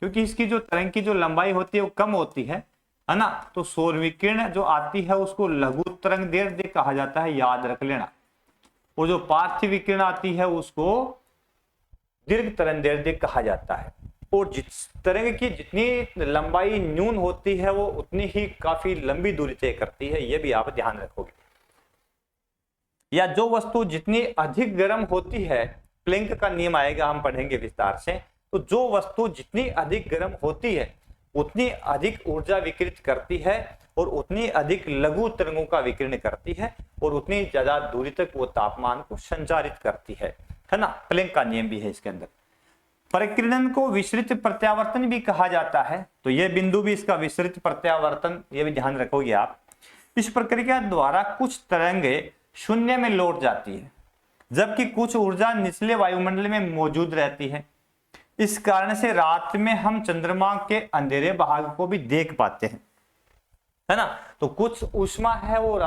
क्योंकि इसकी जो तरंग की जो लंबाई होती है वो कम होती है ना। तो सौर विकिरण जो आती है उसको लघु तरंग दैर्ध्य कहा जाता है, याद रख लेना। और जो पार्थिव विकिरण आती है उसको दीर्घ तरंग दैर्ध्य कहा जाता है। और जिस तरंग की जितनी लंबाई न्यून होती है वो उतनी ही काफी लंबी दूरी तय करती है, ये भी आप ध्यान रखोगे। या जो वस्तु जितनी अधिक गर्म होती है, प्लैंक का नियम आएगा, हम पढ़ेंगे विस्तार से। तो जो वस्तु जितनी अधिक गर्म होती है उतनी अधिक ऊर्जा विकिरित करती है और उतनी अधिक लघु तरंगों का विकिरण करती है और उतनी ज्यादा दूरी तक वो तापमान को संचारित करती है ना। प्लैंक का नियम भी है इसके अंदर। परिकिरण को विसरित प्रत्यावर्तन भी कहा जाता है, तो ये बिंदु भी इसका विसरित प्रत्यावर्तन, ये भी ध्यान रखोगे आप। इस प्रक्रिया द्वारा कुछ तरंगे शून्य में लौट जाती है जबकि कुछ ऊर्जा निचले वायुमंडल में मौजूद रहती है। इस कारण से रात में हम चंद्रमा के अंधेरे भाग को भी देख पाते हैं, है ना। तो कुछ ऊष्मा है वो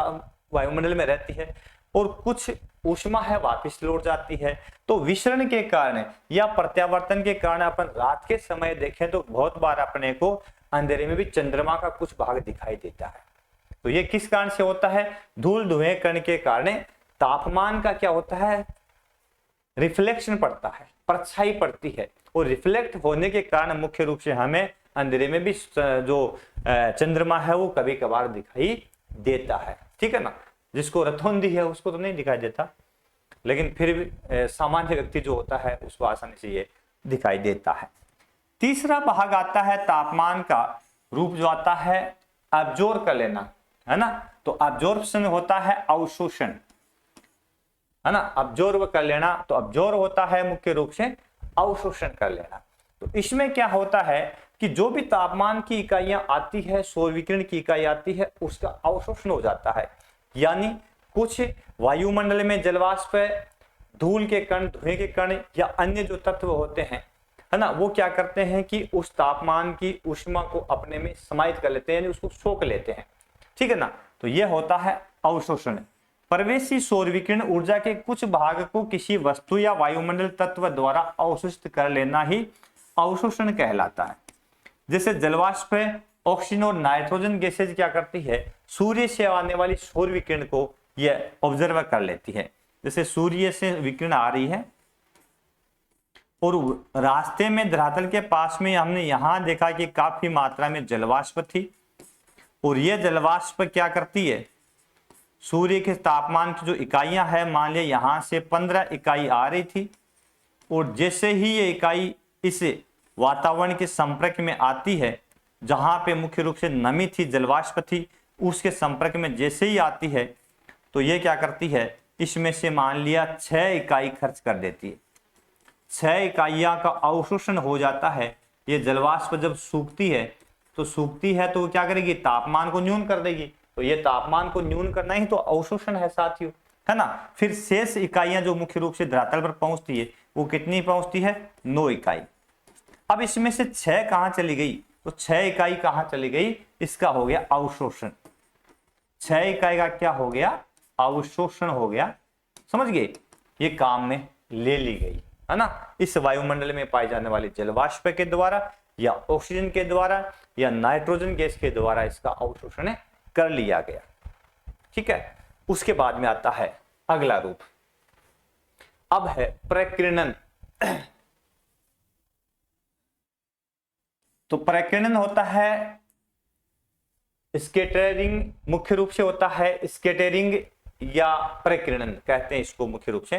वायुमंडल में रहती है और कुछ ऊष्मा है वापस लौट जाती है। तो विसरण के कारण या प्रत्यावर्तन के कारण अपन रात के समय देखें तो बहुत बार अपने को अंधेरे में भी चंद्रमा का कुछ भाग दिखाई देता है। तो ये किस कारण से होता है? धूल धुएं कण के कारण तापमान का क्या होता है? रिफ्लेक्शन पड़ता है, परछाई पड़ती है, और रिफ्लेक्ट होने के कारण मुख्य रूप से हमें अंधेरे में भी जो चंद्रमा है वो कभी कभार दिखाई देता है, ठीक है ना। जिसको रथोंधी है उसको तो नहीं दिखाई देता, लेकिन फिर भी सामान्य व्यक्ति जो होता है उसको आसानी से ये दिखाई देता है। तीसरा भाग आता है तापमान का रूप जो आता है अब्जॉर्ब कर लेना, है ना। तो अब्जॉर्प्शन होता है अवशोषण, है ना। अब्जॉर्ब कर लेना, तो अब्जॉर्ब होता है मुख्य रूप से अवशोषण कर लेना। तो इसमें क्या होता है कि जो भी तापमान की इकाइयां आती है, सौर विकिरण की इकाई आती है, उसका अवशोषण हो जाता है। यानी कुछ वायुमंडल में जलवाष्प, धूल के कण, धुएं के कण या अन्य जो तत्व होते हैं, है ना, वो क्या करते हैं कि उस तापमान की ऊष्मा को अपने में समाहित कर लेते हैं, यानी उसको सोख लेते हैं, ठीक है ना। तो यह होता है अवशोषण। प्रवेशी सौर विकिरण ऊर्जा के कुछ भाग को किसी वस्तु या वायुमंडल तत्व द्वारा अवशोषित कर लेना ही अवशोषण कहलाता है। जैसे जलवाष्प, ऑक्सीजन और नाइट्रोजन गैसेज क्या करती है? सूर्य से आने वाली सौर विकिरण को यह ऑब्जर्व कर लेती है। जैसे सूर्य से विकिरण आ रही है और रास्ते में धरातल के पास में हमने यहां देखा कि काफी मात्रा में जलवाष्प थी, और यह जलवाष्प क्या करती है? सूर्य के तापमान की जो इकाइयां हैं, मान लिया यहां से 15 इकाई आ रही थी, और जैसे ही ये इकाई इस वातावरण के संपर्क में आती है, जहां पे मुख्य रूप से नमी थी, जलवाष्प थी, उसके संपर्क में जैसे ही आती है तो ये क्या करती है, इसमें से मान लिया 6 इकाई खर्च कर देती है। 6 इकाइयां का अवशोषण हो जाता है। ये जलवाष्प जब सूखती है तो तो वो क्या करेगी, तापमान को न्यून कर देगी। तो ये तापमान को न्यून करना ही तो अवशोषण है साथियों, है ना। फिर शेष इकाइयां जो मुख्य रूप से धरातल पर पहुंचती है वो कितनी पहुंचती है, 9 इकाई। अब इसमें से 6 कहां चली गई, तो 6 इकाई कहां चली गई, इसका हो गया अवशोषण। 6 इकाई का क्या हो गया, अवशोषण हो गया, समझ गए। ये काम में ले ली गई, है ना, इस वायुमंडल में पाए जाने वाले जलवाष्प के द्वारा या ऑक्सीजन के द्वारा या नाइट्रोजन गैस के द्वारा इसका अवशोषण कर लिया गया। ठीक है, उसके बाद में आता है अगला रूप, अब है प्रकीर्णन। तो प्रकीर्णन होता है स्कैटरिंग, मुख्य रूप से होता है स्कैटरिंग या प्रकीर्णन कहते हैं इसको मुख्य रूप से।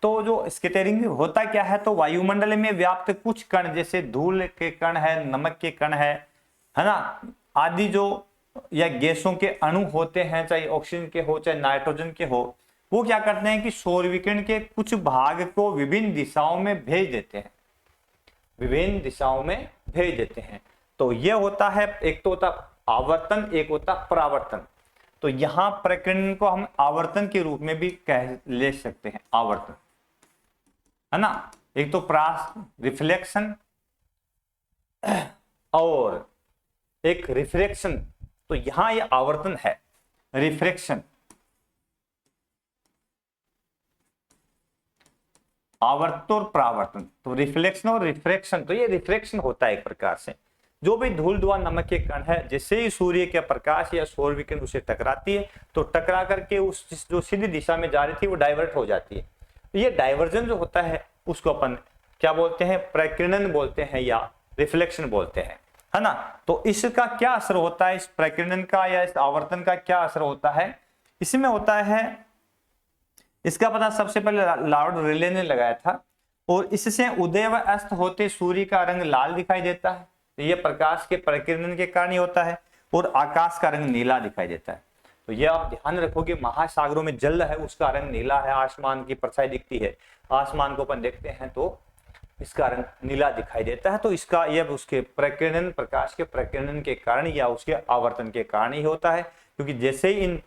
तो जो स्कैटरिंग होता क्या है, तो वायुमंडल में व्याप्त कुछ कण, जैसे धूल के कण है, नमक के कण है ना, आदि जो या गैसों के अणु होते हैं, चाहे ऑक्सीजन के हो चाहे नाइट्रोजन के हो, वो क्या करते हैं कि सौर विकिरण के कुछ भाग को विभिन्न दिशाओं में भेज देते हैं, विभिन्न दिशाओं में भेज देते हैं। तो ये होता है, एक तो होता आवर्तन, एक होता परावर्तन। तो यहां प्रकीर्णन को हम आवर्तन के रूप में भी कह ले सकते हैं, आवर्तन, है ना। एक तो रिफ्लेक्शन और एक रिफ्रैक्शन। तो यहां ये आवर्तन है, रिफ्रैक्शन, आवर्तन और परावर्तन। तो रिफ्लेक्शन और रिफ्रैक्शन, तो ये रिफ्रैक्शन होता है एक प्रकार से। जो भी धूल धुआं नमक के कण है, जैसे ही सूर्य के प्रकाश या सौर विकिरण उसे टकराती है तो टकरा करके उस जो सीधी दिशा में जा रही थी वो डाइवर्ट हो जाती है। तो ये डाइवर्जन जो होता है उसको अपन क्या बोलते हैं, प्रकीर्णन बोलते हैं या रिफ्लेक्शन बोलते हैं, है ना। तो इसका क्या असर होता है, इस प्रकीर्णन का या इस आवर्तन का क्या असर होता है, इसमें होता है, इसका पता सबसे पहले लॉर्ड रेले ने लगाया था। और इससे उदय व अस्त होते सूर्य का रंग लाल दिखाई देता है, तो ये प्रकाश के प्रकीर्णन के कारण ही होता है। और आकाश का रंग नीला दिखाई देता है। तो ये आप ध्यान रखोगे, महासागरों में जल है उसका रंग नीला है, आसमान की परछाई दिखती है, आसमान को अपन देखते हैं तो इसका रंग नीला दिखाई देता है। तो इसका यह उसके प्रकीर्णन, प्रकाश के प्रकीर्णन के कारण या उसके आवर्तन के कारण ही होता है। क्योंकि जैसे ही इन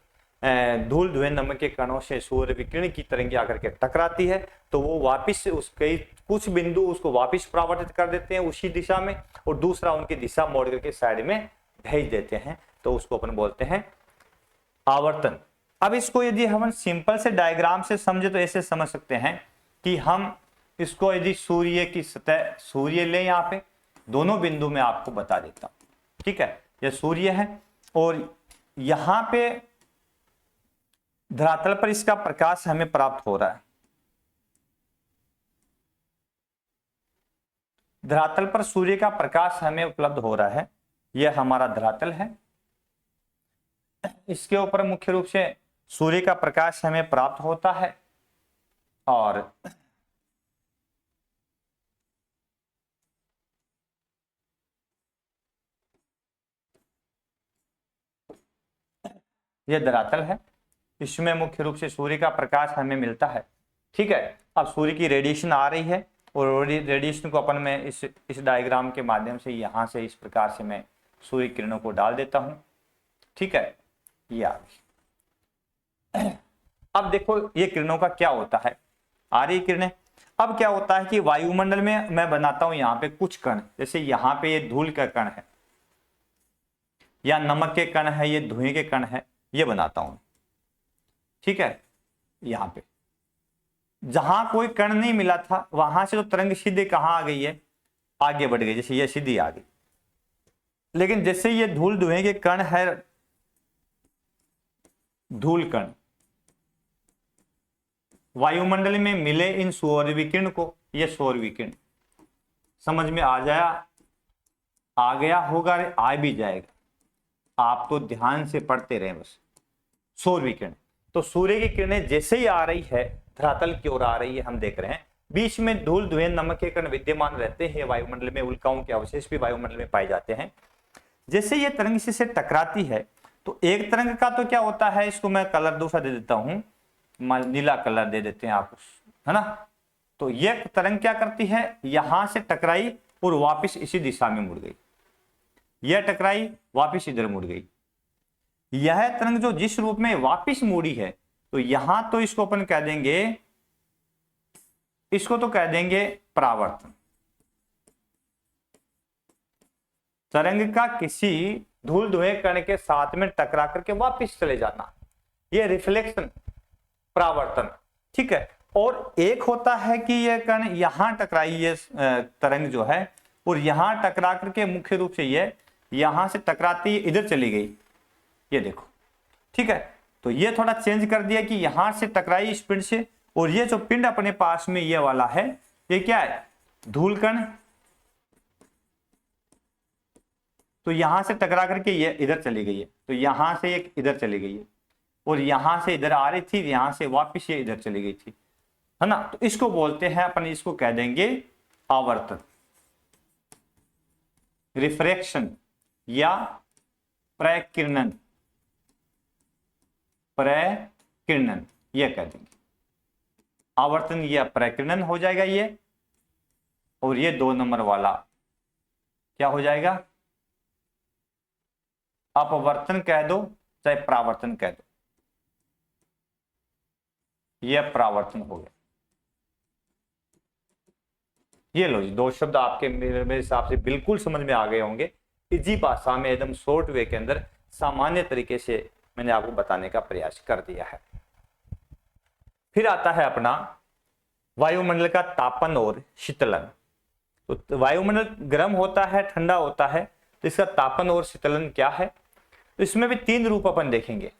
धूल धुएं नमक के कणों से सूर्य विकिरण की तरंगे आकर के टकराती है तो वो वापिस उसके कुछ बिंदु उसको वापिस परावर्तित कर देते हैं उसी दिशा में, और दूसरा उनकी दिशा मोड़ करके साइड में भेज देते हैं। तो उसको अपन बोलते हैं आवर्तन। अब इसको यदि हम सिंपल से डायग्राम से समझे तो ऐसे समझ सकते हैं कि हम इसको यदि सूर्य की सतह, सूर्य ले, यहाँ पे दोनों बिंदु में आपको बता देता हूं। ठीक है, यह सूर्य है और यहां पे धरातल पर इसका प्रकाश हमें प्राप्त हो रहा है। धरातल पर सूर्य का प्रकाश हमें उपलब्ध हो रहा है, यह हमारा धरातल है। इसके ऊपर मुख्य रूप से सूर्य का प्रकाश हमें प्राप्त होता है और यह धरातल है, इसमें मुख्य रूप से सूर्य का प्रकाश हमें मिलता है। ठीक है, अब सूर्य की रेडिएशन आ रही है और रेडिएशन को अपन में इस डायग्राम के माध्यम से यहां से इस प्रकार से मैं सूर्य किरणों को डाल देता हूं। ठीक है, ये आ गई। अब देखो ये किरणों का क्या होता है, आ रही किरणें। अब क्या होता है कि वायुमंडल में मैं बनाता हूं यहाँ पे कुछ कण, जैसे यहाँ पे ये धूल का कण है या नमक के कण है, ये धुएं के कण है, ये बनाता हूं। ठीक है, यहां पे जहां कोई कण नहीं मिला था वहां से तो तरंग सीधे कहां आ गई है, आगे बढ़ गई, जैसे ये सीधी आ गई। लेकिन जैसे ये धूल धुएं के कण है, धूल कण वायुमंडल में मिले इन सौर विकिरण को, ये सौर विकिरण समझ में आ गया होगा, आ भी जाएगा, आप तो ध्यान से पढ़ते रहे बस। सौर विकिरण तो सूर्य की किरणें जैसे ही आ रही है धरातल की ओर आ रही है, हम देख रहे हैं बीच में धूल धुएं नमक के कण विद्यमान रहते हैं वायुमंडल में, उल्काओं के अवशेष भी वायुमंडल में पाए जाते हैं। जैसे ये तरंग इसी से टकराती है तो एक तरंग का तो क्या होता है, इसको मैं कलर दूसरा दे देता हूं, नीला कलर दे देते हैं आप, है ना। तो ये तरंग क्या करती है, यहां से टकराई और वापस इसी दिशा में मुड़ गई, यह टकराई वापस इधर मुड़ गई। यह तरंग जो जिस रूप में वापस मुड़ी है, तो यहां तो इसको अपन कह देंगे, इसको तो कह देंगे परावर्तन। तरंग का किसी धूल धुएं कण के साथ में टकरा करके वापस चले जाना, यह रिफ्लेक्शन, परावर्तन, ठीक है। और एक होता है कि यह कण यहां टकराई, ये तरंग जो है, और यहां टकरा करके मुख्य रूप से ये यहां से टकराती इधर चली गई, ये देखो, ठीक है। तो ये थोड़ा चेंज कर दिया कि यहां से टकराई इस पिंड से, और ये जो पिंड अपने पास में ये वाला है, ये क्या है, धूल कण, तो यहां से टकरा करके ये इधर चली गई है, तो यहां से एक इधर चली गई है, और यहां से इधर आ रही थी, यहां से वापस ये इधर चली गई थी, है ना। तो इसको बोलते हैं अपन, इसको कह देंगे आवर्तन, रिफ्रैक्शन या प्रकिरणन, प्रकिरणन ये कह देंगे, आवर्तन या प्रकिरणन हो जाएगा ये। और ये 2 नंबर वाला क्या हो जाएगा, अपवर्तन कह दो चाहे परावर्तन कह दो, यह परावर्तन हो गया। ये लो जी, 2 शब्द आपके मेरे हिसाब से बिल्कुल समझ में आ गए होंगे, इजी भाषा में एकदम शॉर्ट वे के अंदर सामान्य तरीके से मैंने आपको बताने का प्रयास कर दिया है। फिर आता है अपना वायुमंडल का तापन और शीतलन। तो वायुमंडल गर्म होता है, ठंडा होता है, तो इसका तापन और शीतलन क्या है, तो इसमें भी 3 रूप अपन देखेंगे,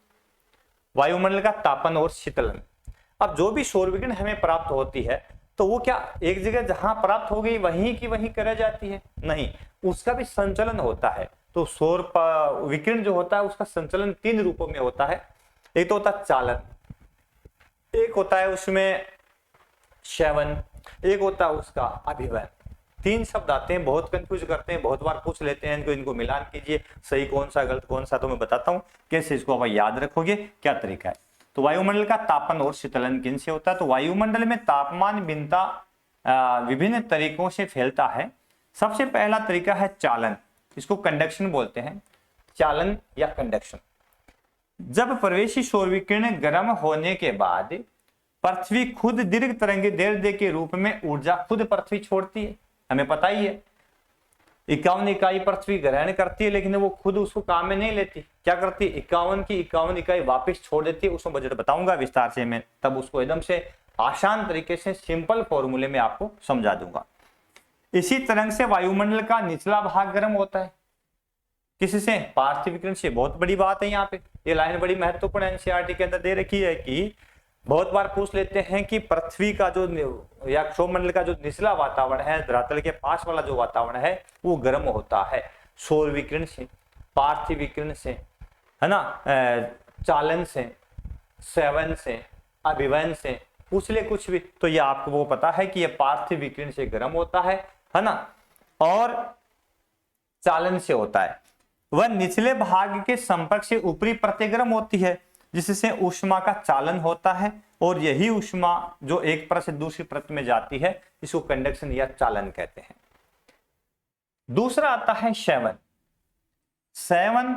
वायुमंडल का तापन और शीतलन। अब जो भी सौर विकिरण हमें प्राप्त होती है, तो वो क्या एक जगह जहां प्राप्त हो गई वहीं की वहीं कर जाती है, नहीं, उसका भी संचलन होता है। तो सौर विकिरण जो होता है उसका संचलन 3 रूपों में होता है। एक तो होता है चालन, एक होता है उसमें शैवन, एक होता है उसका अभिवन। 3 शब्द आते हैं, बहुत कंफ्यूज करते हैं, बहुत बार पूछ लेते हैं, इनको मिलान कीजिए, सही कौन सा गलत कौन सा, तो मैं बताता हूं कैसे इसको आप याद रखोगे, क्या तरीका है। तो वायुमंडल का तापन और शीतलन किन से होता है, तो वायुमंडल में तापमान भिन्नता विभिन्न तरीकों से फैलता है। सबसे पहला तरीका है चालन, इसको कंडक्शन बोलते हैं, चालन या कंडक्शन। जब प्रवेशी सौर विकिरण गर्म होने के बाद पृथ्वी खुद दीर्घ तरंगी दैर्ध्य के रूप में ऊर्जा खुद पृथ्वी छोड़ती है, हमें पता ही है। 51 इकाई पृथ्वी ग्रहण करती है, लेकिन वो खुद उसको काम में नहीं लेती, क्या करती है, 51 की 51 इकाई वापस छोड़ देती है। उसमें बजट बताऊंगा विस्तार से, मैं तब उसको एकदम से आसान तरीके से सिंपल फॉर्मूले में आपको समझा दूंगा। इसी तरह से वायुमंडल का निचला भाग गर्म होता है, किससे, पार्थिव विकिरण से। बहुत बड़ी बात है यहाँ पे, ये लाइन बड़ी महत्वपूर्ण है, एनसीईआरटी के अंदर दे रखी है कि बहुत बार पूछ लेते हैं कि पृथ्वी का जो या सौरमंडल का जो निचला वातावरण है, धरातल के पास वाला जो वातावरण है, वो गर्म होता है सौर विकिरण से, पार्थिव विकिरण से, है ना, चालन से, सेवन से, अभिवन से, पूछ ले कुछ भी, तो ये आपको वो पता है कि ये पार्थिव विकिरण से गर्म होता है ना, और चालन से होता है। वह निचले भाग के संपर्क से ऊपरी परतें गर्म होती है, जिससे ऊष्मा का चालन होता है, और यही ऊष्मा जो एक परत से दूसरी परत में जाती है, इसको कंडक्शन या चालन कहते हैं। दूसरा आता है सेवन। सेवन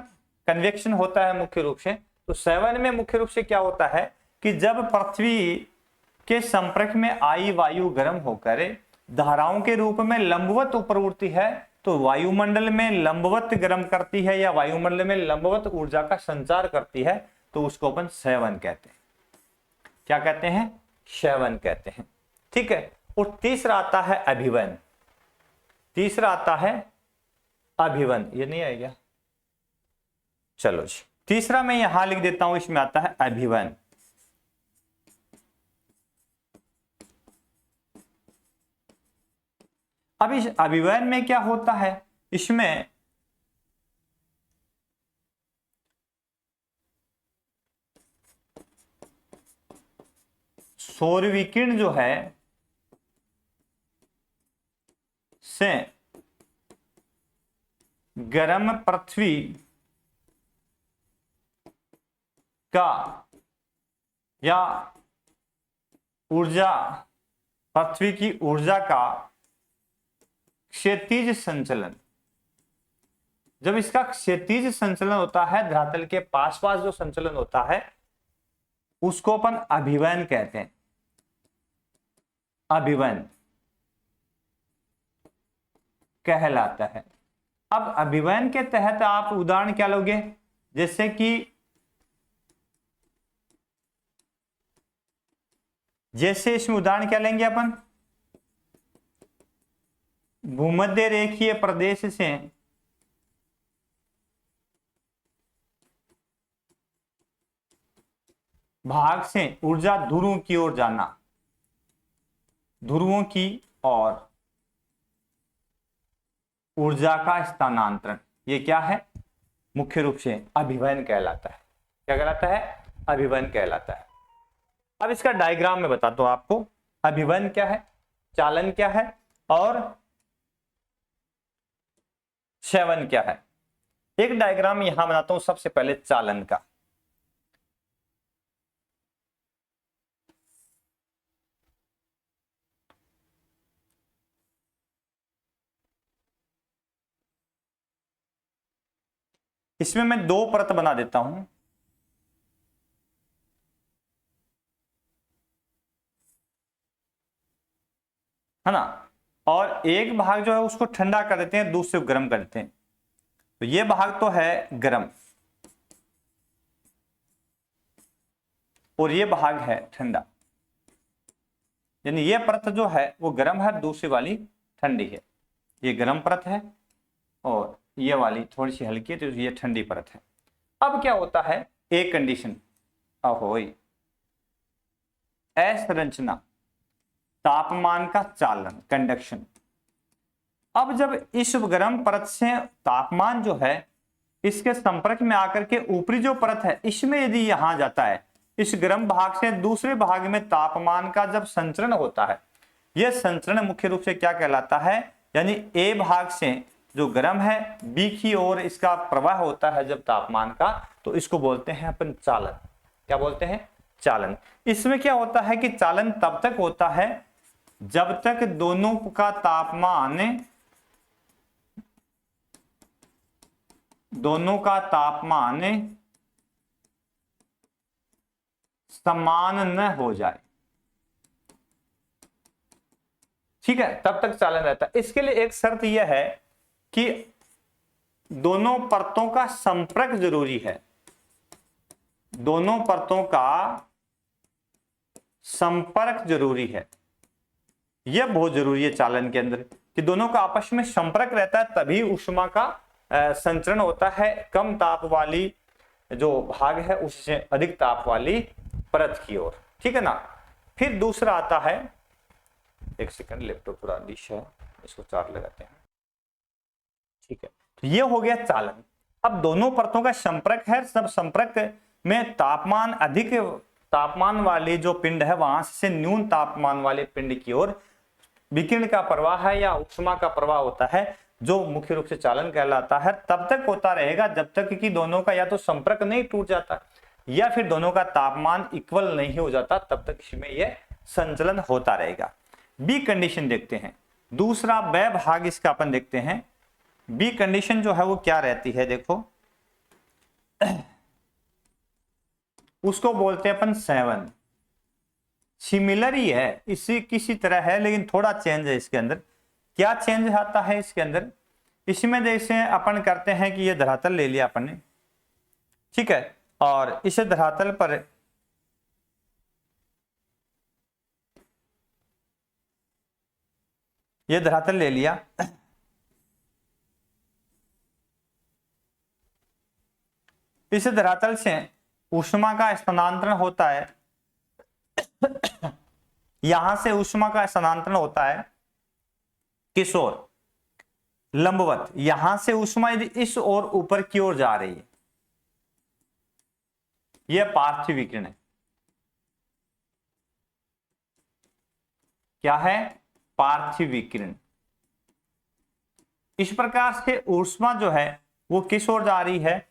कन्वेक्शन होता है मुख्य रूप से। तो सेवन में मुख्य रूप से क्या होता है कि जब पृथ्वी के संपर्क में आई वायु गर्म होकर धाराओं के रूप में लंबवत ऊपर उड़ती है, तो वायुमंडल में लंबवत गर्म करती है या वायुमंडल में लंबवत ऊर्जा का संचार करती है, तो उसको अपन सेवन कहते हैं। क्या कहते हैं, सेवन कहते हैं, ठीक है। और तीसरा आता है अभिवन, तीसरा आता है अभिवन, ये नहीं आएगा, चलो जी, तीसरा मैं यहां लिख देता हूं, इसमें आता है अभिवन। अब इस अभिवन में क्या होता है, इसमें सौर विकिरण जो है से गर्म पृथ्वी का या ऊर्जा, पृथ्वी की ऊर्जा का क्षैतिज संचलन, जब इसका क्षैतिज संचलन होता है, धरातल के पास पास जो संचलन होता है उसको अपन अभिवयन कहते हैं। अभिवयन कहलाता है। अब अभिवयन के तहत आप उदाहरण क्या लोगे, जैसे कि इसमें उदाहरण क्या लेंगे अपन, भूमध्य रेखीय प्रदेश से भाग से ऊर्जा ध्रुवों की ओर जाना, ध्रुवों की और ऊर्जा का स्थानांतरण, ये क्या है, मुख्य रूप से अभिवयन कहलाता है। क्या कहलाता है, अभिवयन कहलाता है। अब इसका डायग्राम में बताता हूं आपको, अभिवयन क्या है, चालन क्या है और क्षयवन क्या है। एक डायग्राम यहां बनाता हूं सबसे पहले चालन का। इसमें मैं दो परत बना देता हूं, है ना, और एक भाग जो है उसको ठंडा कर देते हैं, दूसरे को गर्म कर देते हैं। तो ये भाग तो है गर्म और ये भाग है ठंडा, यानी ये परत जो है वो गर्म है, दूसरी वाली ठंडी है। ये गर्म परत है और ये वाली थोड़ी सी हल्की है, तो ये ठंडी परत है। अब क्या होता है, एक कंडीशन अहोई असंरचना, तापमान का चालन, कंडक्शन। अब जब इस गर्म परत से तापमान जो है इसके संपर्क में आकर के ऊपरी जो परत है इसमें यदि यहां जाता है, इस गर्म भाग से दूसरे भाग में तापमान का जब संचरण होता है, यह संचरण मुख्य रूप से क्या कहलाता है, यानी ए भाग से जो गर्म है बी की ओर इसका प्रवाह होता है जब तापमान का, तो इसको बोलते हैं अपन चालन। क्या बोलते हैं, चालन। इसमें क्या होता है कि चालन तब तक होता है जब तक दोनों का तापमान समान न हो जाए। ठीक है, तब तक चालन रहता है। इसके लिए एक शर्त यह है कि दोनों परतों का संपर्क जरूरी है, दोनों परतों का संपर्क जरूरी है। यह बहुत जरूरी है चालन के अंदर कि दोनों का आपस में संपर्क रहता है, तभी ऊष्मा का संचरण होता है कम ताप वाली जो भाग है उससे अधिक ताप वाली परत की ओर। ठीक है ना। फिर दूसरा आता है, एक सेकंड, लैपटॉप पूरा डिश है, इसको चार्ज लगाते हैं। ठीक है, तो ये हो गया चालन। अब दोनों परतों का संपर्क है, सब संपर्क में तापमान अधिक तापमान वाली जो पिंड है वहां से न्यून तापमान वाले पिंड की ओर विकिरण का प्रवाह है या ऊष्मा का प्रवाह होता है, जो मुख्य रूप से चालन कहलाता है। तब तक होता रहेगा जब तक कि दोनों का या तो संपर्क नहीं टूट जाता या फिर दोनों का तापमान इक्वल नहीं हो जाता, तब तक इसमें यह संचलन होता रहेगा। बी कंडीशन देखते हैं, दूसरा ब भाग इसका अपन देखते हैं। बी कंडीशन जो है वो क्या रहती है, देखो उसको बोलते हैं अपन 7। सिमिलर ही है, इसी किसी तरह है, लेकिन थोड़ा चेंज है इसके अंदर। क्या चेंज आता है इसके अंदर, इसमें जैसे अपन करते हैं कि ये धरातल ले लिया अपन ने, ठीक है, और इस धरातल पर ये धरातल ले लिया, इस धरातल से ऊष्मा का स्थानांतरण होता है यहां से ऊष्मा का स्थानांतरण होता है किस ओर, लंबवत। यहां से ऊष्मा यदि इस ओर ऊपर की ओर जा रही है, यह पार्थिव विकिरण है। क्या है, पार्थिव विकिरण। इस प्रकार से ऊष्मा जो है वो किस ओर जा रही है,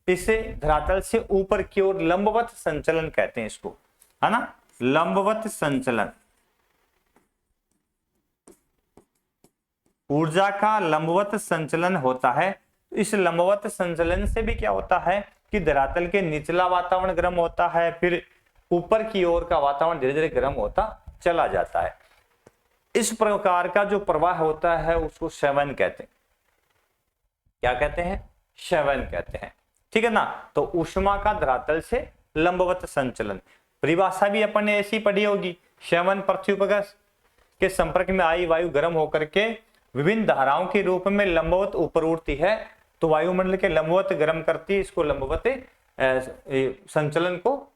इसे धरातल से ऊपर की ओर लंबवत संचलन कहते हैं इसको, है ना, लंबवत संचलन। ऊर्जा का लंबवत संचलन होता है। इस लंबवत संचलन से भी क्या होता है कि धरातल के निचला वातावरण गर्म होता है, फिर ऊपर की ओर का वातावरण धीरे धीरे गर्म होता चला जाता है। इस प्रकार का जो प्रवाह होता है उसको श्रवण कहते हैं। क्या कहते हैं, श्रवण कहते हैं, ठीक है ना। तो ऊष्मा का धरातल से लंबवत संचलन, परिभाषा भी अपन ने ऐसी पढ़ी होगी, श्रवण पृथ्वी उपग्रह के संपर्क में आई वायु गर्म होकर के विभिन्न धाराओं के रूप में लंबवत ऊपर उड़ती है, तो वायुमंडल के लंबवत गर्म करती है, इसको लंबवत संचलन को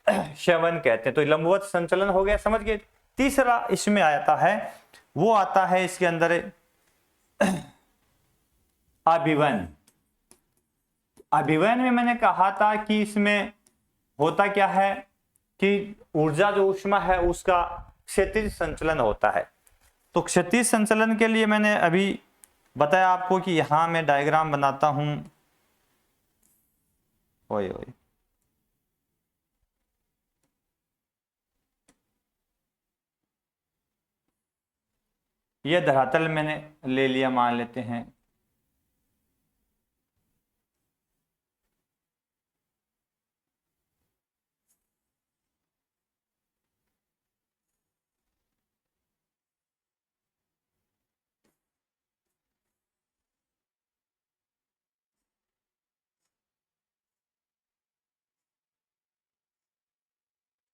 श्रवण कहते हैं। तो लंबवत संचलन हो गया, समझ गए। तीसरा इसमें आता है, वो आता है इसके अंदर अभिवन। अभिवन में मैंने कहा था कि इसमें होता क्या है कि ऊर्जा जो ऊष्मा है उसका क्षैतिज संचलन होता है। तो क्षैतिज संचलन के लिए मैंने अभी बताया आपको कि यहां मैं डायग्राम बनाता हूं। ओए ओए, ये धरातल मैंने ले लिया, मान लेते हैं।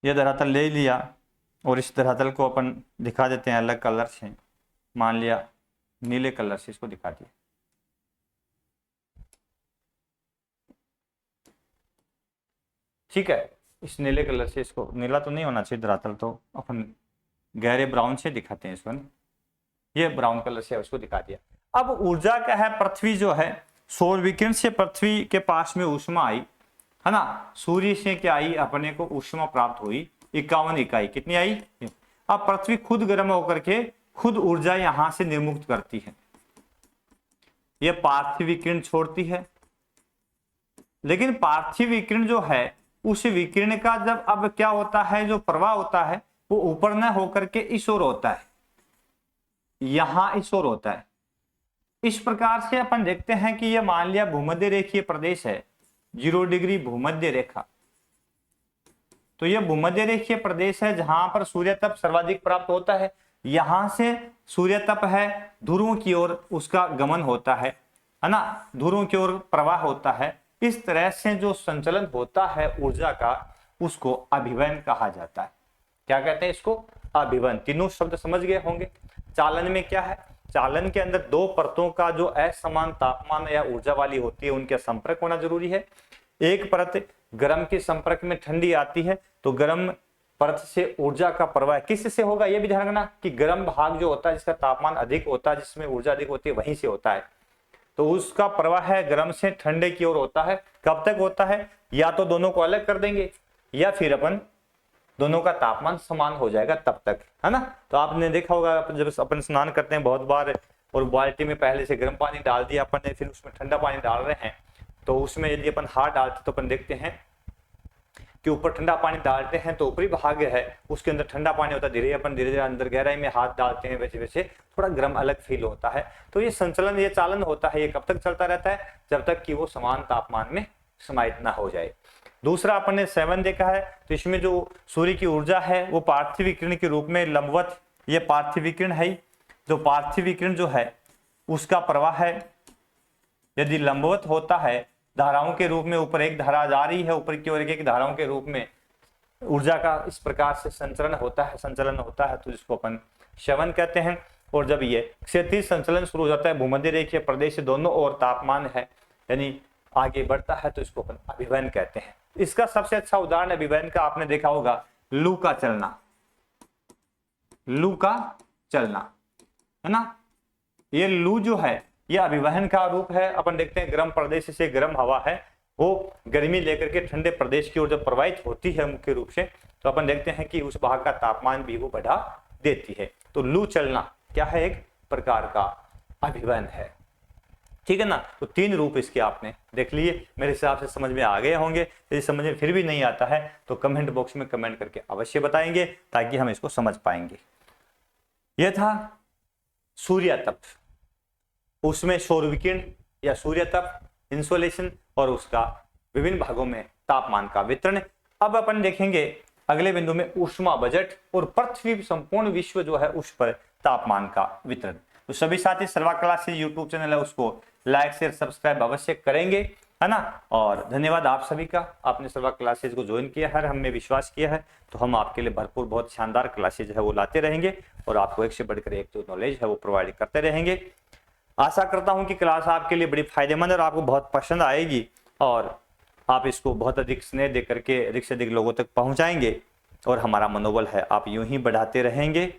ये धरातल ले लिया और इस धरातल को अपन दिखा देते हैं अलग कलर से। मान लिया नीले कलर से इसको दिखा दिया, ठीक है। इस नीले कलर से इसको, नीला तो नहीं होना चाहिए धरातल, तो अपन गहरे ब्राउन से दिखाते हैं इसको। ये ब्राउन कलर से उसको दिखा दिया। अब ऊर्जा क्या है, पृथ्वी जो है सौर विकिरण से पृथ्वी के पास में ऊष्मा आई, है ना। सूर्य से क्या आई, अपने को ऊष्मा प्राप्त हुई 51 इकाई, कितनी आई। अब पृथ्वी खुद गर्म होकर के खुद ऊर्जा यहां से निर्मुक्त करती है, यह पार्थिव विकिरण छोड़ती है। लेकिन पार्थिव विकिरण जो है उस विकिरण का जब अब क्या होता है, जो प्रवाह होता है वो ऊपर न होकर के इस ओर होता है, यहां इस ओर होता है। इस प्रकार से अपन देखते हैं कि यह मान लिया भूमध्य रेखीय प्रदेश है, 0 डिग्री भूमध्य रेखा। तो यह भूमध्य रेखीय प्रदेश है जहां पर सूर्य तप सर्वाधिक प्राप्त होता है। यहां से सूर्य तप है, ध्रुवों की ओर उसका गमन होता है ना, ध्रुवों की ओर प्रवाह होता है। इस तरह से जो संचलन होता है ऊर्जा का, उसको अभिवन कहा जाता है। क्या कहते हैं इसको, अभिवन। तीनों शब्द समझ गए होंगे। चालन में क्या है, चालन के अंदर दो परतों का जो असमान तापमान या ऊर्जा वाली होती है उनका संपर्क होना जरूरी है। एक परत गर्म के संपर्क में ठंडी आती है, तो गर्म परत से ऊर्जा का प्रवाह किससे होगा, यह भी ध्यान रखना कि गर्म भाग जो होता है जिसका तापमान अधिक होता है, जिसमें ऊर्जा अधिक होती है, वहीं से होता है। तो उसका प्रवाह है गर्म से ठंडे की ओर होता है। कब तक होता है, या तो दोनों को अलग कर देंगे या फिर अपन दोनों का तापमान समान हो जाएगा तब तक, है ना। तो आपने देखा होगा जब अपन स्नान करते हैं बहुत बार, और बाल्टी में पहले से गर्म पानी डाल दिया अपन ने, फिर उसमें ठंडा पानी डाल रहे हैं, तो उसमें यदि अपन हाथ डालते तो अपन देखते हैं कि ऊपर ठंडा पानी डालते हैं तो ऊपरी भाग है उसके अंदर ठंडा पानी होता है, धीरे अपन धीरे धीरे अंदर गहराई में हाथ डालते हैं, वैसे वैसे थोड़ा गर्म अलग फील होता है। तो ये संचलन, ये चालन होता है, ये कब तक चलता रहता है, जब तक कि वो समान तापमान में समाहित ना हो जाए। दूसरा अपन ने 7 देखा है, तो इसमें जो सूर्य की ऊर्जा है वो पार्थिव विकिरण के रूप में लंबवत, ये पार्थिव विकिरण है। जो पार्थिव विकिरण जो है उसका प्रवाह है यदि लंबवत होता है, धाराओं के रूप में ऊपर एक धारा जा रही है, ऊपर की ओर एक धाराओं के रूप में ऊर्जा का इस प्रकार से संचलन होता है, तो जिसको अपन श्रवण कहते हैं। और जब ये क्षैतिज संचलन शुरू हो जाता है, भूमध्य रेखीय प्रदेश से दोनों ओर तापमान है यानी आगे बढ़ता है, तो इसको अपन अभिवन कहते हैं। इसका सबसे अच्छा उदाहरण अभिवन का आपने देखा होगा, लू का चलना, लू का चलना, है ना। ये लू जो है यह अभिवहन का रूप है। अपन देखते हैं गर्म प्रदेश से गर्म हवा है, वो गर्मी लेकर के ठंडे प्रदेश की ओर जब प्रवाहित होती है मुख्य रूप से, तो अपन देखते हैं कि उस भाग का तापमान भी वो बढ़ा देती है। तो लू चलना क्या है, एक प्रकार का अभिवन है, ठीक है ना। तो 3 रूप इसके आपने देख लिए, मेरे हिसाब से समझ में आ गए होंगे। यदि समझ में फिर भी नहीं आता है तो कमेंट बॉक्स में कमेंट करके अवश्य बताएंगे ताकि हम इसको समझ पाएंगे। यह था सूर्य तप, उसमें सौर विकिरण या सूर्य तप, इंसोलेशन और उसका विभिन्न भागों में तापमान का वितरण। अब अपन देखेंगे अगले बिंदु में ऊष्मा बजट और पृथ्वी संपूर्ण विश्व जो है उस पर तापमान का वितरण। तो सभी साथी सर्वा क्लासेज यूट्यूब चैनल है उसको लाइक शेयर सब्सक्राइब अवश्य करेंगे, है ना। और धन्यवाद आप सभी का, आपने सर्वा क्लासेज को ज्वाइन किया है, हमें विश्वास किया है। तो हम आपके लिए भरपूर बहुत शानदार क्लासेज है वो लाते रहेंगे और आपको एक से बढ़कर एक जो नॉलेज है वो प्रोवाइड करते रहेंगे। आशा करता हूं कि क्लास आपके लिए बड़ी फायदेमंद और आपको बहुत पसंद आएगी और आप इसको बहुत अधिक स्नेह दे करके अधिक से अधिक लोगों तक पहुंचाएंगे और हमारा मनोबल है आप यूं ही बढ़ाते रहेंगे।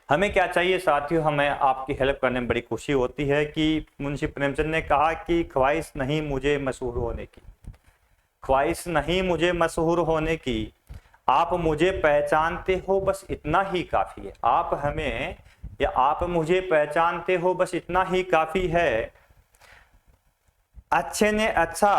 हमें क्या चाहिए साथियों, हमें आपकी हेल्प करने में बड़ी खुशी होती है कि मुंशी प्रेमचंद ने कहा कि ख्वाहिश नहीं मुझे मशहूर होने की, ख्वाहिश नहीं मुझे मशहूर होने की, आप मुझे पहचानते हो बस इतना ही काफी है। आप हमें या आप मुझे पहचानते हो बस इतना ही काफी है। अच्छे ने अच्छा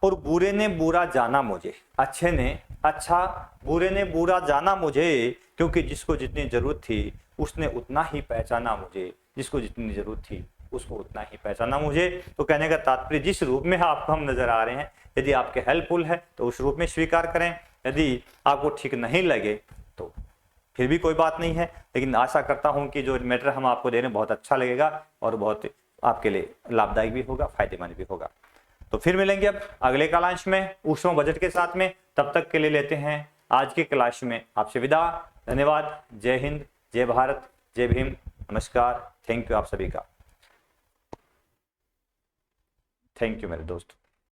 और बुरे ने बुरा जाना मुझे, अच्छे ने अच्छा बुरे ने बुरा जाना मुझे, क्योंकि जिसको जितनी जरूरत थी उसने उतना ही पहचाना मुझे, जिसको जितनी जरूरत थी उसको उतना ही पहचाना मुझे। तो कहने का तात्पर्य जिस रूप में आपको हम नजर आ रहे हैं, यदि आपके हेल्पफुल है तो उस रूप में स्वीकार करें, यदि आपको ठीक नहीं लगे तो फिर भी कोई बात नहीं है। लेकिन आशा करता हूं कि जो मैटर हम आपको दे रहे हैं बहुत अच्छा लगेगा और बहुत आपके लिए लाभदायक भी होगा, फायदेमंद भी होगा। तो फिर मिलेंगे अब अगले क्लास में ऊष्मा बजट के साथ में, तब तक के लिए लेते हैं आज के क्लास में आपसे विदा। धन्यवाद, जय हिंद, जय भारत, जय भीम, नमस्कार, थैंक यू आप सभी का, थैंक यू मेरे दोस्त।